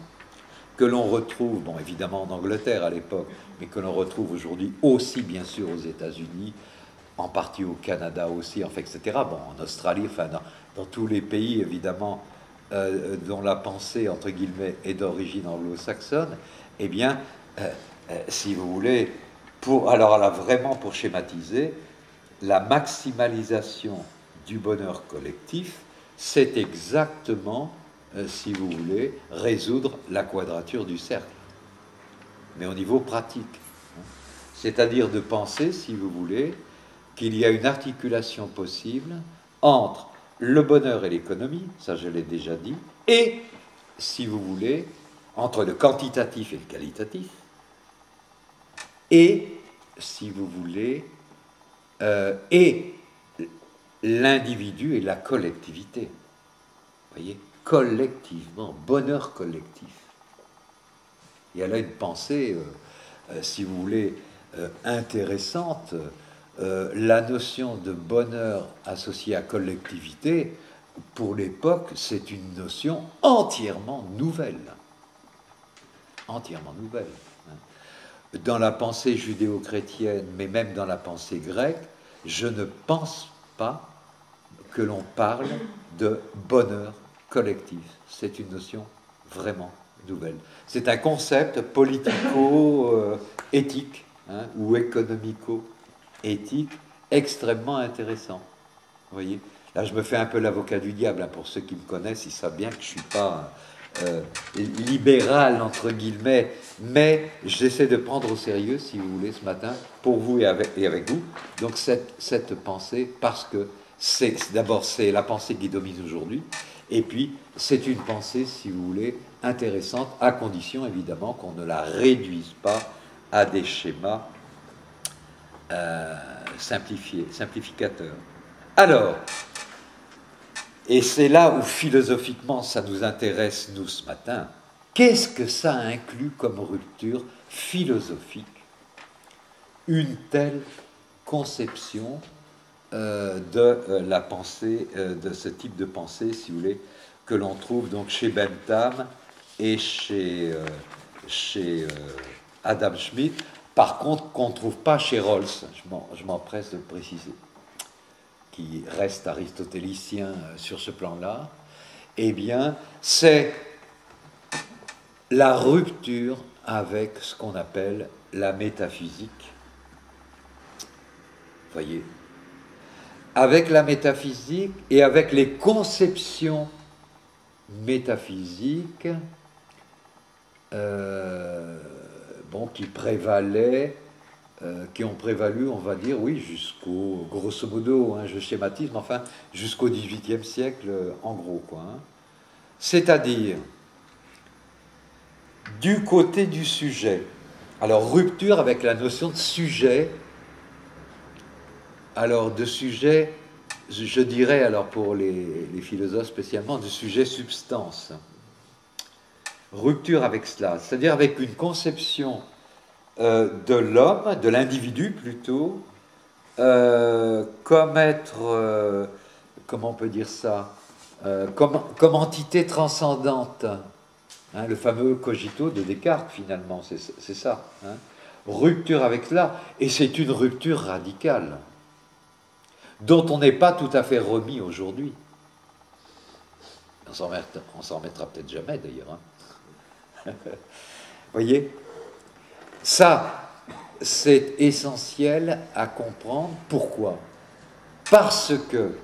que l'on retrouve, bon, évidemment en Angleterre à l'époque, mais que l'on retrouve aujourd'hui aussi, bien sûr, aux États-Unis, en partie au Canada aussi, enfin, etc. Bon, en Australie, enfin, dans tous les pays, évidemment, dont la pensée, entre guillemets, est d'origine anglo-saxonne, eh bien, si vous voulez, alors là, vraiment pour schématiser, la maximalisation du bonheur collectif, c'est exactement, si vous voulez, résoudre la quadrature du cercle, mais au niveau pratique. C'est-à-dire de penser, si vous voulez, qu'il y a une articulation possible entre le bonheur et l'économie, ça je l'ai déjà dit, et, si vous voulez, entre le quantitatif et le qualitatif, et, si vous voulez, et l'individu et la collectivité. Vous voyez, collectivement, bonheur collectif. Il y a là une pensée, si vous voulez, intéressante. La notion de bonheur associée à collectivité, pour l'époque, c'est une notion entièrement nouvelle. Entièrement nouvelle. Dans la pensée judéo-chrétienne, mais même dans la pensée grecque, je ne pense pas que l'on parle de bonheur collectif. C'est une notion vraiment nouvelle. C'est un concept politico-éthique ou économico-éthique extrêmement intéressant. Vous voyez, là je me fais un peu l'avocat du diable. Pour ceux qui me connaissent, ils savent bien que je ne suis pas libéral, entre guillemets, mais j'essaie de prendre au sérieux, si vous voulez, ce matin, pour vous et avec vous, donc cette pensée, parce que d'abord c'est la pensée qui domine aujourd'hui, et puis c'est une pensée, si vous voulez, intéressante, à condition évidemment qu'on ne la réduise pas à des schémas simplificateurs. Alors, et c'est là où philosophiquement ça nous intéresse, nous, ce matin, qu'est-ce que ça inclut comme rupture philosophique, une telle conception de la pensée, de ce type de pensée, si vous voulez, que l'on trouve donc chez Bentham et chez Adam Smith, par contre qu'on ne trouve pas chez Rawls, je m'empresse de le préciser, qui reste aristotélicien sur ce plan-là, eh bien, c'est la rupture avec ce qu'on appelle la métaphysique. Voyez, avec la métaphysique et avec les conceptions métaphysiques qui prévalaient, qui ont prévalu, on va dire, oui, jusqu'au, grosso modo, je schématise, mais enfin, jusqu'au XVIIIe siècle, en gros, quoi. C'est-à-dire, du côté du sujet, alors rupture avec la notion de sujet, alors de sujet, je dirais, alors pour les philosophes spécialement, de sujet substance. Rupture avec cela, c'est-à-dire avec une conception de l'homme, de l'individu plutôt, comme être, comment on peut dire ça, comme entité transcendante. Hein, le fameux cogito de Descartes, finalement, c'est ça. Hein. Rupture avec cela, et c'est une rupture radicale, dont on n'est pas tout à fait remis aujourd'hui. On s'en remettra peut-être jamais, d'ailleurs. Hein. Voyez, ça, c'est essentiel à comprendre. Pourquoi? Parce que,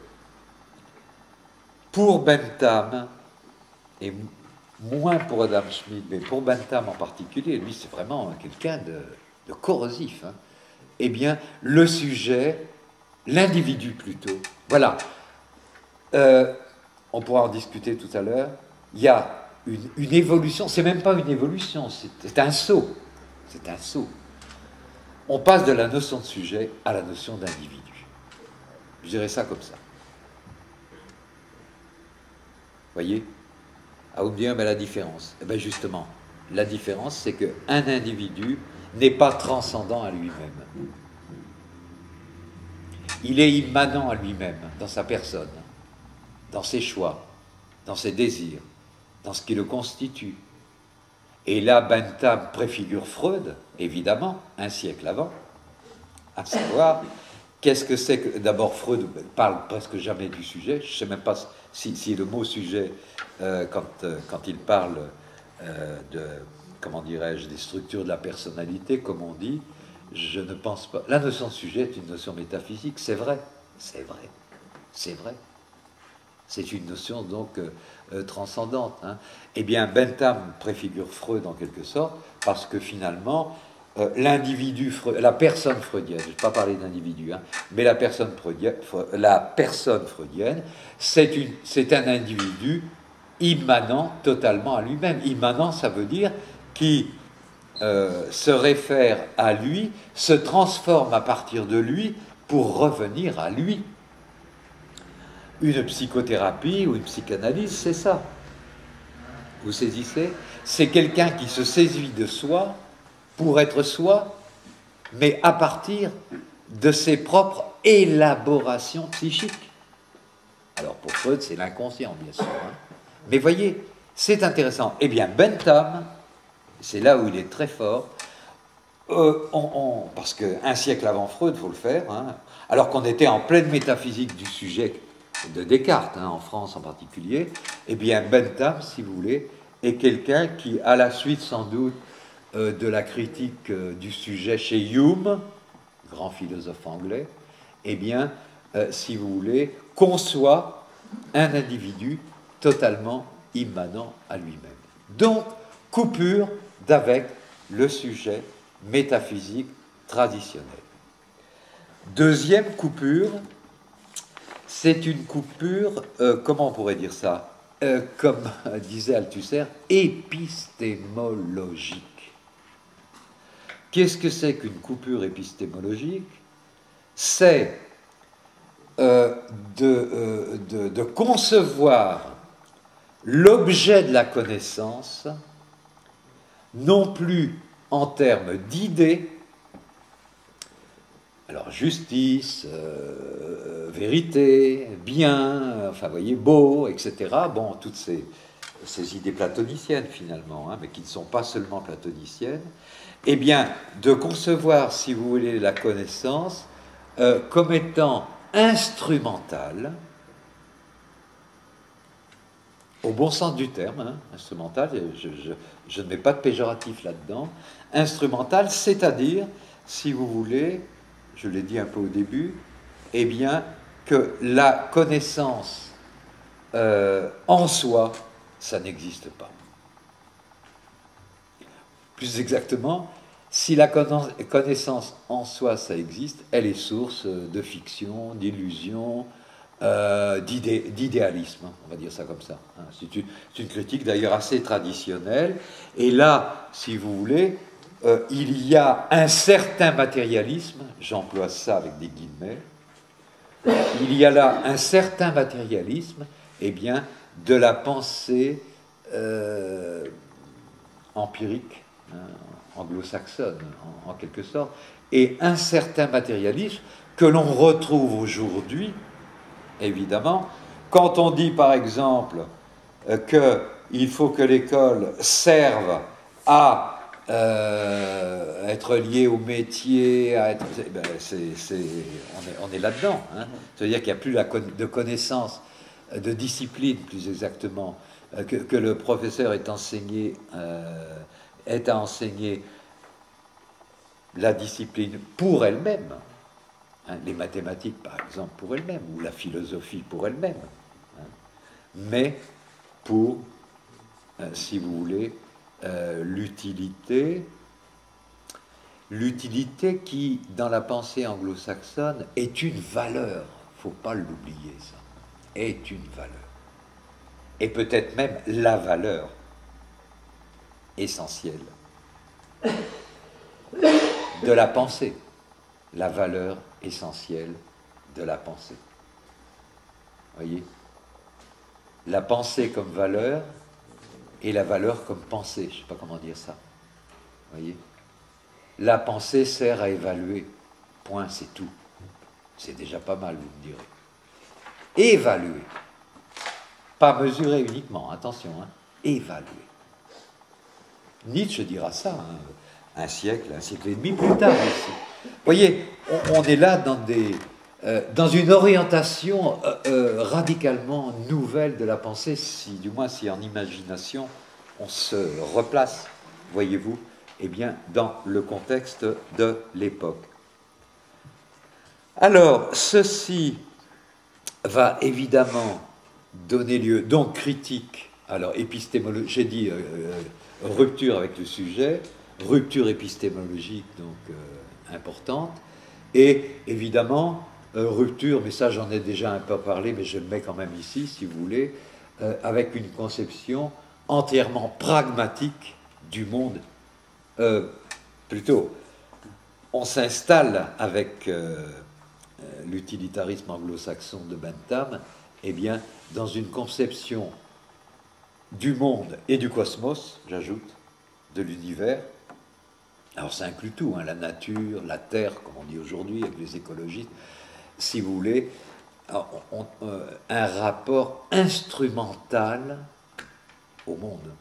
pour Bentham, et moins pour Adam Smith, mais pour Bentham en particulier, lui c'est vraiment quelqu'un de corrosif, hein, eh bien, le sujet, l'individu plutôt, voilà, on pourra en discuter tout à l'heure, il y a une évolution, c'est même pas une évolution, c'est un saut, c'est un saut. On passe de la notion de sujet à la notion d'individu. Je dirais ça comme ça. Voyez? Ah, vous me direz, mais la différence? Eh bien justement, la différence, c'est qu'un individu n'est pas transcendant à lui-même. Il est immanent à lui-même, dans sa personne, dans ses choix, dans ses désirs, dans ce qui le constitue. Et là, Bentham préfigure Freud, évidemment, un siècle avant, à savoir, qu'est-ce que c'est que... D'abord, Freud parle presque jamais du sujet, je ne sais même pas si le mot sujet, quand il parle de, comment dirais-je, des structures de la personnalité, comme on dit, je ne pense pas. La notion de sujet est une notion métaphysique, c'est vrai, c'est vrai, c'est vrai. C'est une notion donc transcendante. Hein. Eh bien, Bentham préfigure Freud en quelque sorte, parce que finalement, l'individu, la personne freudienne, je ne vais pas parler d'individu, hein, mais la personne freudienne, c'est un individu immanent totalement à lui-même. Immanent, ça veut dire qui se réfère à lui, se transforme à partir de lui pour revenir à lui. Une psychothérapie ou une psychanalyse, c'est ça. Vous saisissez? C'est quelqu'un qui se saisit de soi pour être soi, mais à partir de ses propres élaborations psychiques. Alors pour Freud, c'est l'inconscient, bien sûr. Hein. Mais voyez, c'est intéressant. Eh bien, Bentham, c'est là où il est très fort, parce qu'un siècle avant Freud, il faut le faire, hein, alors qu'on était en pleine métaphysique du sujet de Descartes, hein, en France en particulier, eh bien Bentham, si vous voulez, est quelqu'un qui, à la suite sans doute de la critique du sujet chez Hume, grand philosophe anglais, eh bien, si vous voulez, conçoit un individu totalement immanent à lui-même. Donc, coupure d'avec le sujet métaphysique traditionnel. Deuxième coupure, c'est une coupure, comment on pourrait dire ça, comme disait Althusser, épistémologique. Qu'est-ce que c'est qu'une coupure épistémologique? C'est de concevoir l'objet de la connaissance non plus en termes d'idées, alors justice, vérité, bien, enfin vous voyez, beau, etc. Bon, toutes ces idées platoniciennes finalement, hein, mais qui ne sont pas seulement platoniciennes, eh bien, de concevoir, si vous voulez, la connaissance comme étant instrumentale, au bon sens du terme, hein, instrumentale, je ne mets pas de péjoratif là-dedans, instrumentale, c'est-à-dire, si vous voulez, je l'ai dit un peu au début, eh bien, que la connaissance en soi, ça n'existe pas. Plus exactement, si la connaissance en soi, ça existe, elle est source de fiction, d'illusion, d'idéalisme, on va dire ça comme ça. C'est une critique d'ailleurs assez traditionnelle. Et là, si vous voulez, il y a un certain matérialisme, j'emploie ça avec des guillemets, il y a là un certain matérialisme, eh bien, de la pensée empirique, hein, anglo-saxonne en quelque sorte, et un certain matérialisme que l'on retrouve aujourd'hui, évidemment, quand on dit par exemple qu'il faut que l'école serve à être lié au métier, à être, ben on est là-dedans. Hein. C'est-à-dire qu'il n'y a plus de connaissances, de discipline plus exactement, que le professeur est à enseigner la discipline pour elle-même, hein, les mathématiques par exemple pour elles-mêmes, ou la philosophie pour elle-même, hein, mais pour, si vous voulez, l'utilité qui, dans la pensée anglo-saxonne, est une valeur, il ne faut pas l'oublier ça, est une valeur, et peut-être même la valeur essentielle de la pensée, la valeur essentielle de la pensée. Voyez, la pensée comme valeur et la valeur comme pensée, je ne sais pas comment dire ça. Voyez, la pensée sert à évaluer, point, c'est tout. C'est déjà pas mal, vous me direz. Évaluer, pas mesurer uniquement, attention, hein, évaluer. Nietzsche dira ça, hein, un siècle et demi plus tard aussi. Vous voyez, on est là dans une orientation radicalement nouvelle de la pensée, du moins si en imagination on se replace, voyez-vous, eh bien, dans le contexte de l'époque. Alors, ceci va évidemment donner lieu, donc critique, alors épistémologie, j'ai dit rupture avec le sujet, rupture épistémologique, donc importante, et évidemment, rupture, mais ça j'en ai déjà un peu parlé, mais je le mets quand même ici, si vous voulez, avec une conception entièrement pragmatique du monde. Plutôt, on s'installe avec l'utilitarisme anglo-saxon de Bentham, eh bien, dans une conception du monde et du cosmos, j'ajoute, de l'univers. Alors ça inclut tout, hein, la nature, la terre, comme on dit aujourd'hui avec les écologistes, si vous voulez, un rapport instrumental au monde.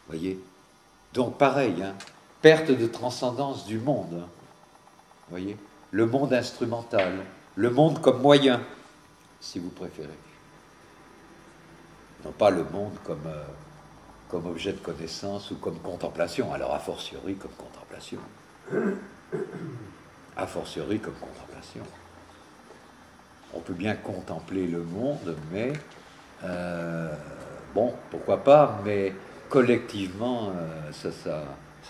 Voyez? Donc pareil, hein, perte de transcendance du monde. Hein, voyez? Le monde instrumental, le monde comme moyen, si vous préférez. Non pas le monde comme objet de connaissance ou comme contemplation, alors a fortiori comme contemplation. A fortiori comme contemplation. On peut bien contempler le monde, mais bon, pourquoi pas, mais collectivement, ça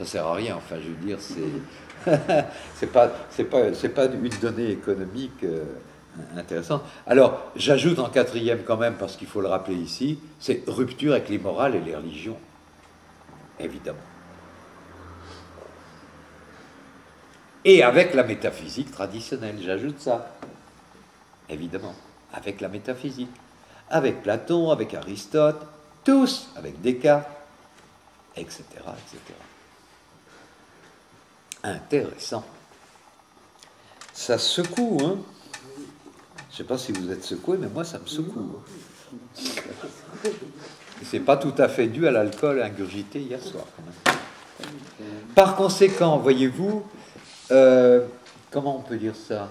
sert à rien. Enfin, je veux dire, c'est pas une donnée économique intéressante. Alors, j'ajoute en quatrième quand même, parce qu'il faut le rappeler ici, c'est rupture avec les morales et les religions, évidemment. Et avec la métaphysique traditionnelle, j'ajoute ça, évidemment, avec la métaphysique, avec Platon, avec Aristote, tous, avec Descartes, etc., etc. Intéressant. Ça secoue, hein? Je ne sais pas si vous êtes secoué, mais moi, ça me secoue. C'est pas tout à fait dû à l'alcool ingurgité hier soir, quand même. Par conséquent, voyez-vous, comment on peut dire ça?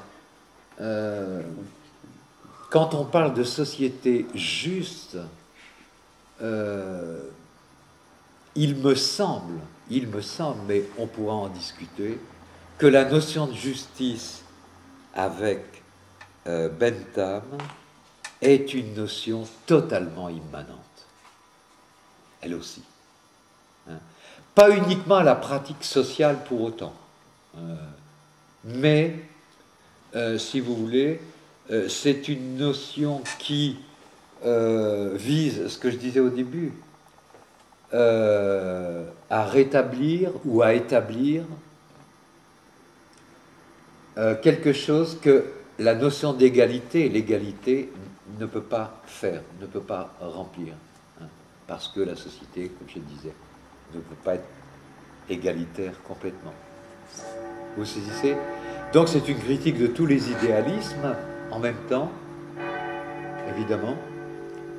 Quand on parle de société juste, il me semble, mais on pourra en discuter, que la notion de justice avec Bentham est une notion totalement immanente, elle aussi. Hein. Pas uniquement à la pratique sociale pour autant, mais, si vous voulez, c'est une notion qui vise, ce que je disais au début, à rétablir ou à établir quelque chose que la notion d'égalité, l'égalité ne peut pas faire, ne peut pas remplir, hein, parce que la société, comme je le disais, ne peut pas être égalitaire complètement. Vous saisissez? Donc c'est une critique de tous les idéalismes en même temps, évidemment.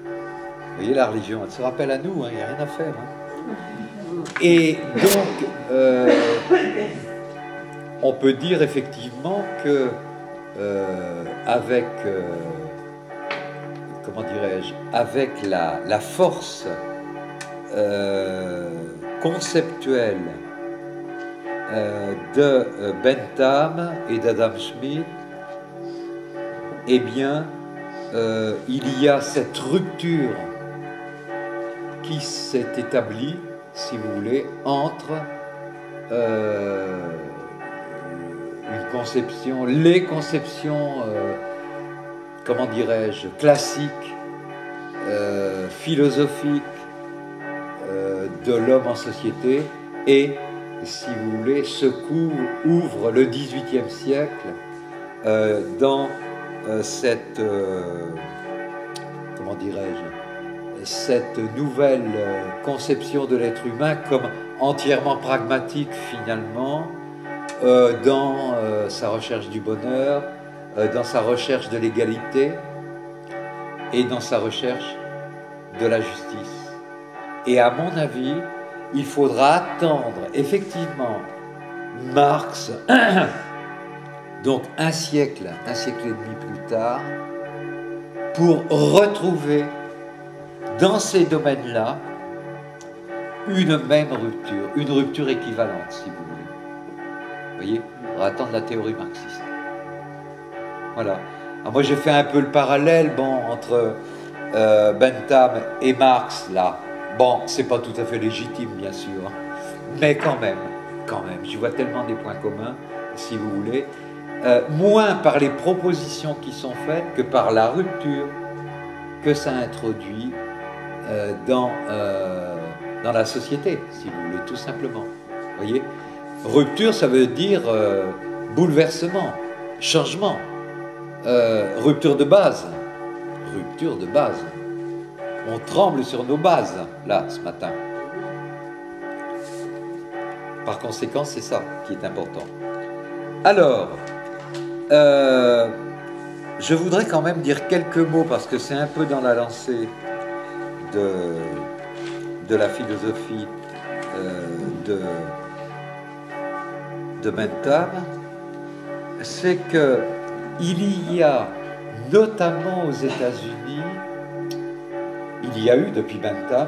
Vous voyez, la religion, elle se rappelle à nous, il n'y a rien à faire. Et donc, on peut dire effectivement que avec, comment dirais-je, avec la force conceptuelle de Bentham et d'Adam Smith, eh bien, il y a cette rupture qui s'est établie, si vous voulez, entre une conception, les conceptions, comment dirais-je, classiques, philosophiques de l'homme en société et, si vous voulez, ce qu'ouvre le XVIIIe siècle dans cette, comment dirais-je, cette nouvelle conception de l'être humain comme entièrement pragmatique finalement, dans sa recherche du bonheur, dans sa recherche de l'égalité et dans sa recherche de la justice. Et à mon avis, il faudra attendre effectivement Marx, donc un siècle et demi plus tard, pour retrouver dans ces domaines-là une même rupture, une rupture équivalente, si vous voulez. Vous voyez, on va attendre la théorie marxiste. Voilà. Alors moi, j'ai fait un peu le parallèle, bon, entre Bentham et Marx, là. Bon, c'est pas tout à fait légitime, bien sûr, mais quand même, je vois tellement des points communs, si vous voulez, moins par les propositions qui sont faites que par la rupture que ça introduit dans la société, si vous voulez, tout simplement. Vous voyez, rupture, ça veut dire bouleversement, changement, rupture de base. Rupture de base. On tremble sur nos bases, là, ce matin. Par conséquent, c'est ça qui est important. Alors, je voudrais quand même dire quelques mots, parce que c'est un peu dans la lancée de la philosophie de Bentham, c'est que il y a, notamment aux États-Unis, il y a eu depuis Bentham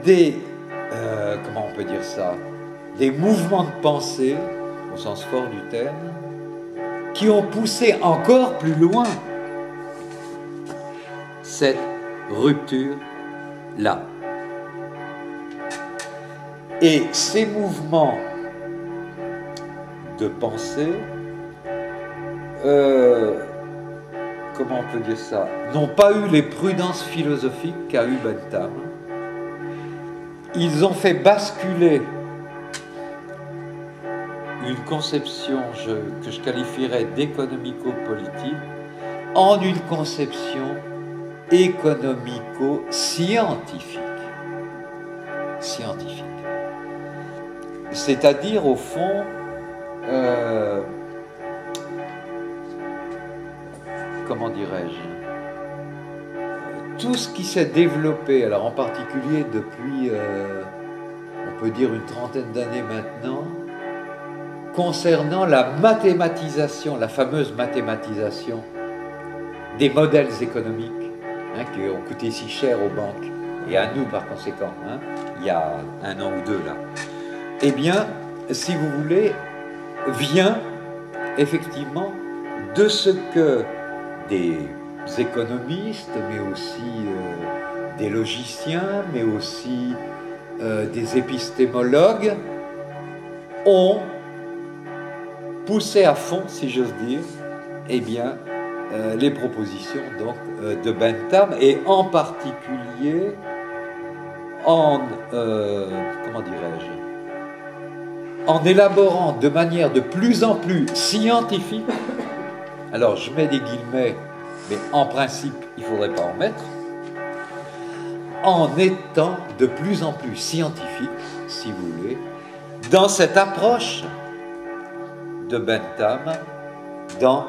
des, comment on peut dire ça, des mouvements de pensée, au sens fort du terme, qui ont poussé encore plus loin cette rupture-là. Et ces mouvements de pensée, comment on peut dire ça, n'ont pas eu les prudences philosophiques qu'a eu Bentham. Ils ont fait basculer une conception que je qualifierais d'économico-politique en une conception économico-scientifique. C'est-à-dire, au fond, comment dirais-je, tout ce qui s'est développé, alors en particulier depuis, on peut dire une trentaine d'années maintenant, concernant la mathématisation, la fameuse mathématisation des modèles économiques, qui ont coûté si cher aux banques, et à nous par conséquent, il y a un an ou deux là, eh bien, si vous voulez, vient effectivement de ce que des économistes, mais aussi des logiciens, mais aussi des épistémologues ont poussé à fond, si j'ose dire, eh bien, les propositions donc, de Bentham, et en particulier en, comment dirais-je, en élaborant de manière de plus en plus scientifique, alors je mets des guillemets, mais en principe il ne faudrait pas en mettre, en étant de plus en plus scientifique, si vous voulez, dans cette approche de Bentham dans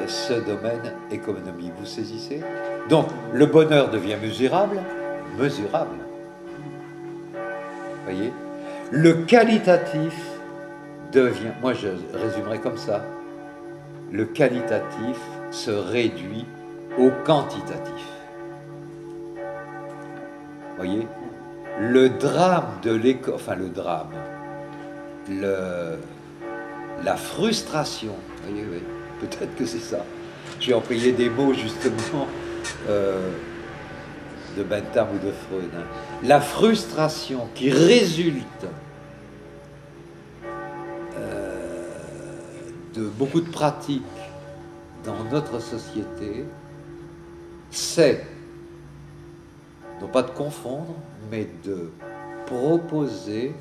ce domaine économique. Vous saisissez? Donc, le bonheur devient mesurable, mesurable. Vous voyez? Le qualitatif devient, moi je résumerai comme ça, le qualitatif se réduit au quantitatif. Vous voyez? Le drame de l'école, enfin le drame, la frustration, vous voyez, oui, peut-être que c'est ça. J'ai employé des mots justement de Bentham ou de Freud. Hein. La frustration qui résulte de beaucoup de pratiques dans notre société, c'est non pas de confondre, mais de proposer,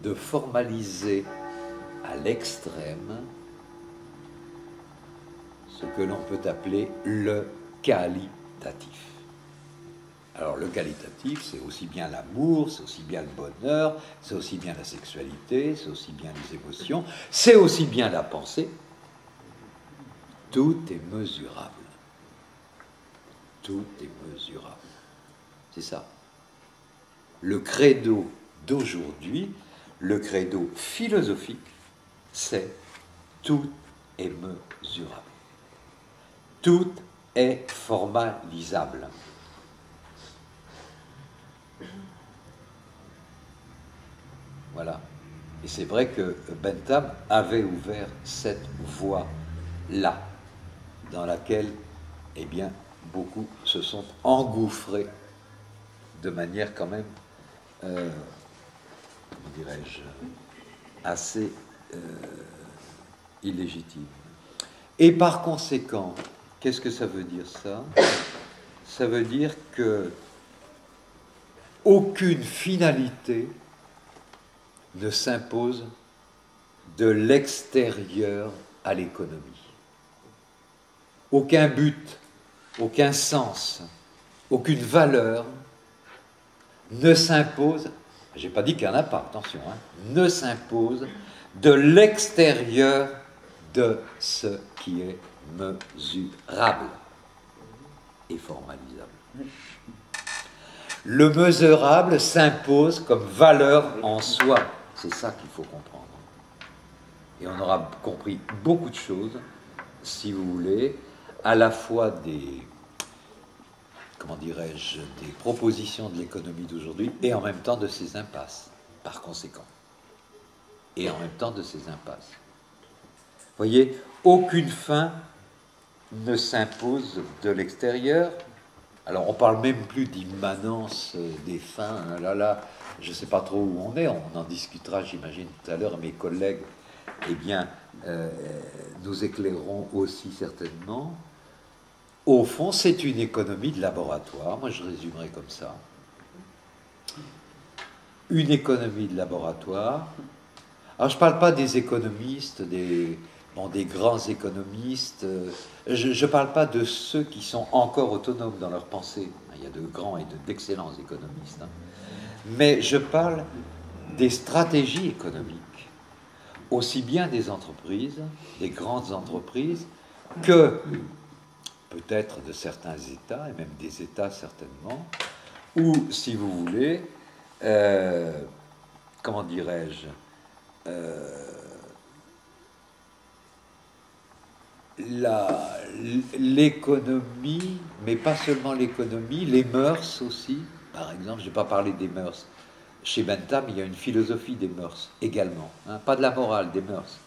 de formaliser à l'extrême ce que l'on peut appeler le qualitatif. Alors le qualitatif, c'est aussi bien l'amour, c'est aussi bien le bonheur, c'est aussi bien la sexualité, c'est aussi bien les émotions, c'est aussi bien la pensée. Tout est mesurable. Tout est mesurable. C'est ça. Le credo d'aujourd'hui, le credo philosophique, c'est tout est mesurable. Tout est formalisable. Voilà. Et c'est vrai que Bentham avait ouvert cette voie-là, dans laquelle, eh bien, beaucoup se sont engouffrés de manière quand même, comment dirais-je, assez illégitime. Et par conséquent, qu'est-ce que ça veut dire ça? Ça veut dire que aucune finalité ne s'impose de l'extérieur à l'économie. Aucun but, aucun sens, aucune valeur ne s'impose, j'ai pas dit qu'il n'y en a pas, attention, hein, ne s'impose de l'extérieur de ce qui est mesurable et formalisable. Le mesurable s'impose comme valeur en soi. C'est ça qu'il faut comprendre. Et on aura compris beaucoup de choses, si vous voulez, à la fois des, comment dirais-je, des propositions de l'économie d'aujourd'hui et en même temps de ses impasses, par conséquent. Et en même temps de ses impasses. Vous voyez, aucune fin ne s'impose de l'extérieur. Alors, on parle même plus d'immanence des fins. Là, je ne sais pas trop où on est. On en discutera, j'imagine, tout à l'heure. Mes collègues, eh bien, nous éclaireront aussi certainement. Au fond, c'est une économie de laboratoire. Moi, je résumerai comme ça. Une économie de laboratoire. Alors, je ne parle pas des économistes, des grands économistes. Je ne parle pas de ceux qui sont encore autonomes dans leur pensée. Il y a de grands et d'excellents économistes. Hein. Mais je parle des stratégies économiques, aussi bien des entreprises, des grandes entreprises, que peut-être de certains États, et même des États certainement, ou, si vous voulez, comment dirais-je, l'économie, mais pas seulement l'économie, les mœurs aussi. Par exemple, je n'ai pas parlé des mœurs. Chez Bentham, il y a une philosophie des mœurs également, hein, pas de la morale, des mœurs.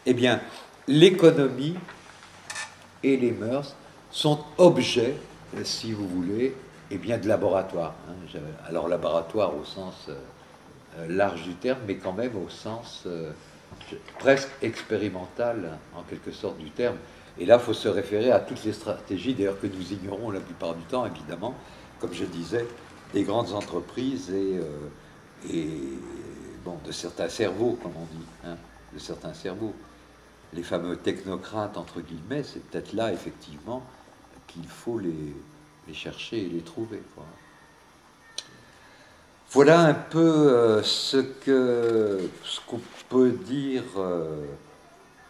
Eh bien, l'économie et les mœurs sont objets, si vous voulez, eh bien, de laboratoire. Hein. Alors, laboratoire au sens large du terme, mais quand même au sens presque expérimental, en quelque sorte, du terme. Et là, il faut se référer à toutes les stratégies, d'ailleurs, que nous ignorons la plupart du temps, évidemment, comme je disais, des grandes entreprises et bon, de certains cerveaux, comme on dit, hein, de certains cerveaux. Les fameux technocrates, entre guillemets, c'est peut-être là, effectivement, qu'il faut les chercher et les trouver, quoi. Voilà un peu ce qu'on peut dire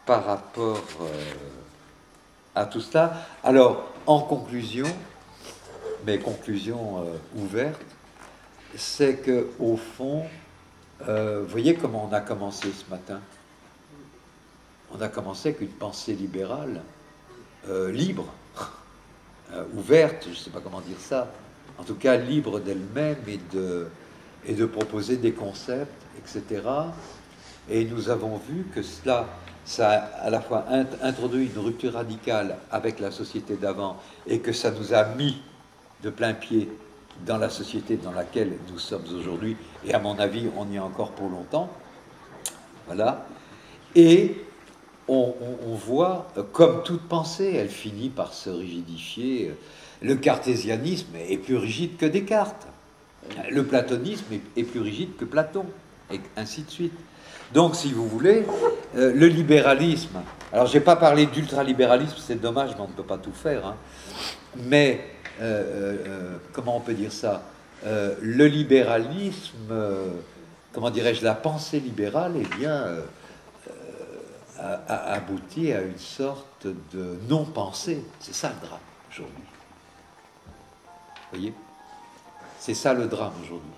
par rapport à tout cela. Alors, en conclusion, mais conclusion ouverte, c'est que au fond, vous voyez comment on a commencé ce matin. On a commencé avec une pensée libérale, libre, ouverte, je ne sais pas comment dire ça, en tout cas libre d'elle-même et de proposer des concepts, etc. Et nous avons vu que cela, ça a à la fois introduit une rupture radicale avec la société d'avant et que ça nous a mis de plein pied dans la société dans laquelle nous sommes aujourd'hui, et à mon avis, on y est encore pour longtemps. Voilà. Et on voit, comme toute pensée, elle finit par se rigidifier. Le cartésianisme est plus rigide que Descartes. Le platonisme est plus rigide que Platon, et ainsi de suite. Donc, si vous voulez, le libéralisme... Alors, je n'ai pas parlé d'ultralibéralisme, c'est dommage, mais on ne peut pas tout faire. Hein. Mais, comment on peut dire ça, le libéralisme, comment dirais-je, la pensée libérale, eh bien, a abouti à une sorte de non-pensée. C'est ça le drame, aujourd'hui. Vous voyez ? C'est ça le drame aujourd'hui.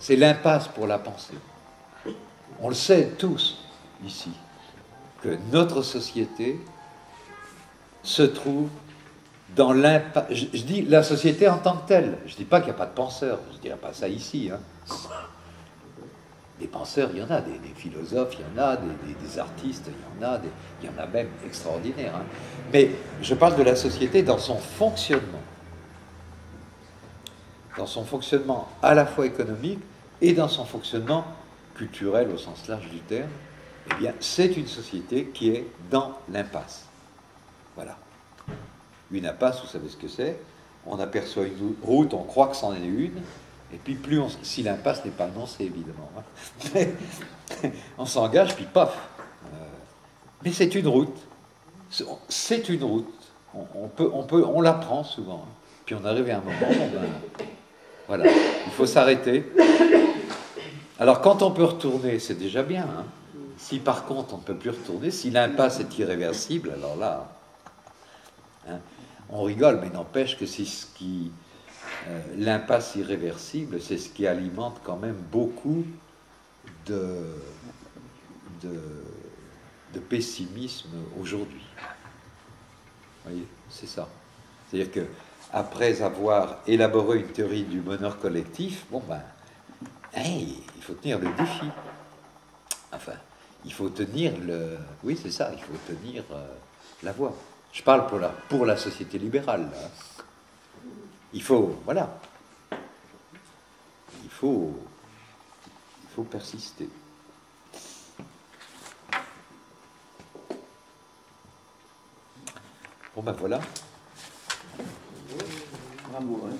C'est l'impasse pour la pensée. On le sait tous ici, que notre société se trouve dans l'impasse. Je dis la société en tant que telle. Je ne dis pas qu'il n'y a pas de penseurs. Je ne dirais pas ça ici. Hein. Des penseurs, il y en a. Des philosophes, il y en a. Des artistes, il y en a. Il y en a même extraordinaires. Hein. Mais je parle de la société dans son fonctionnement. Dans son fonctionnement à la fois économique et dans son fonctionnement culturel au sens large du terme, eh bien, c'est une société qui est dans l'impasse. Voilà. Une impasse, vous savez ce que c'est. On aperçoit une route, on croit que c'en est une, et puis plus on... Si l'impasse n'est pas annoncée, évidemment. Hein. On s'engage, puis paf. Mais c'est une route. C'est une route. On l'apprend souvent. Hein. Puis on arrive à un moment, ben, voilà, il faut s'arrêter. Alors, quand on peut retourner, c'est déjà bien. Hein. Si par contre on ne peut plus retourner, si l'impasse est irréversible, alors là, hein, on rigole, mais n'empêche que c'est ce qui... l'impasse irréversible, c'est ce qui alimente quand même beaucoup de pessimisme aujourd'hui. Vous voyez, c'est ça. C'est-à-dire que après avoir élaboré une théorie du bonheur collectif, bon ben, hey, il faut tenir le défi. Enfin, il faut tenir le... Oui, c'est ça, il faut tenir la voie. Je parle pour la société libérale. Là. Il faut... Voilà. Il faut persister. Bon ben voilà. Bravo. Hein.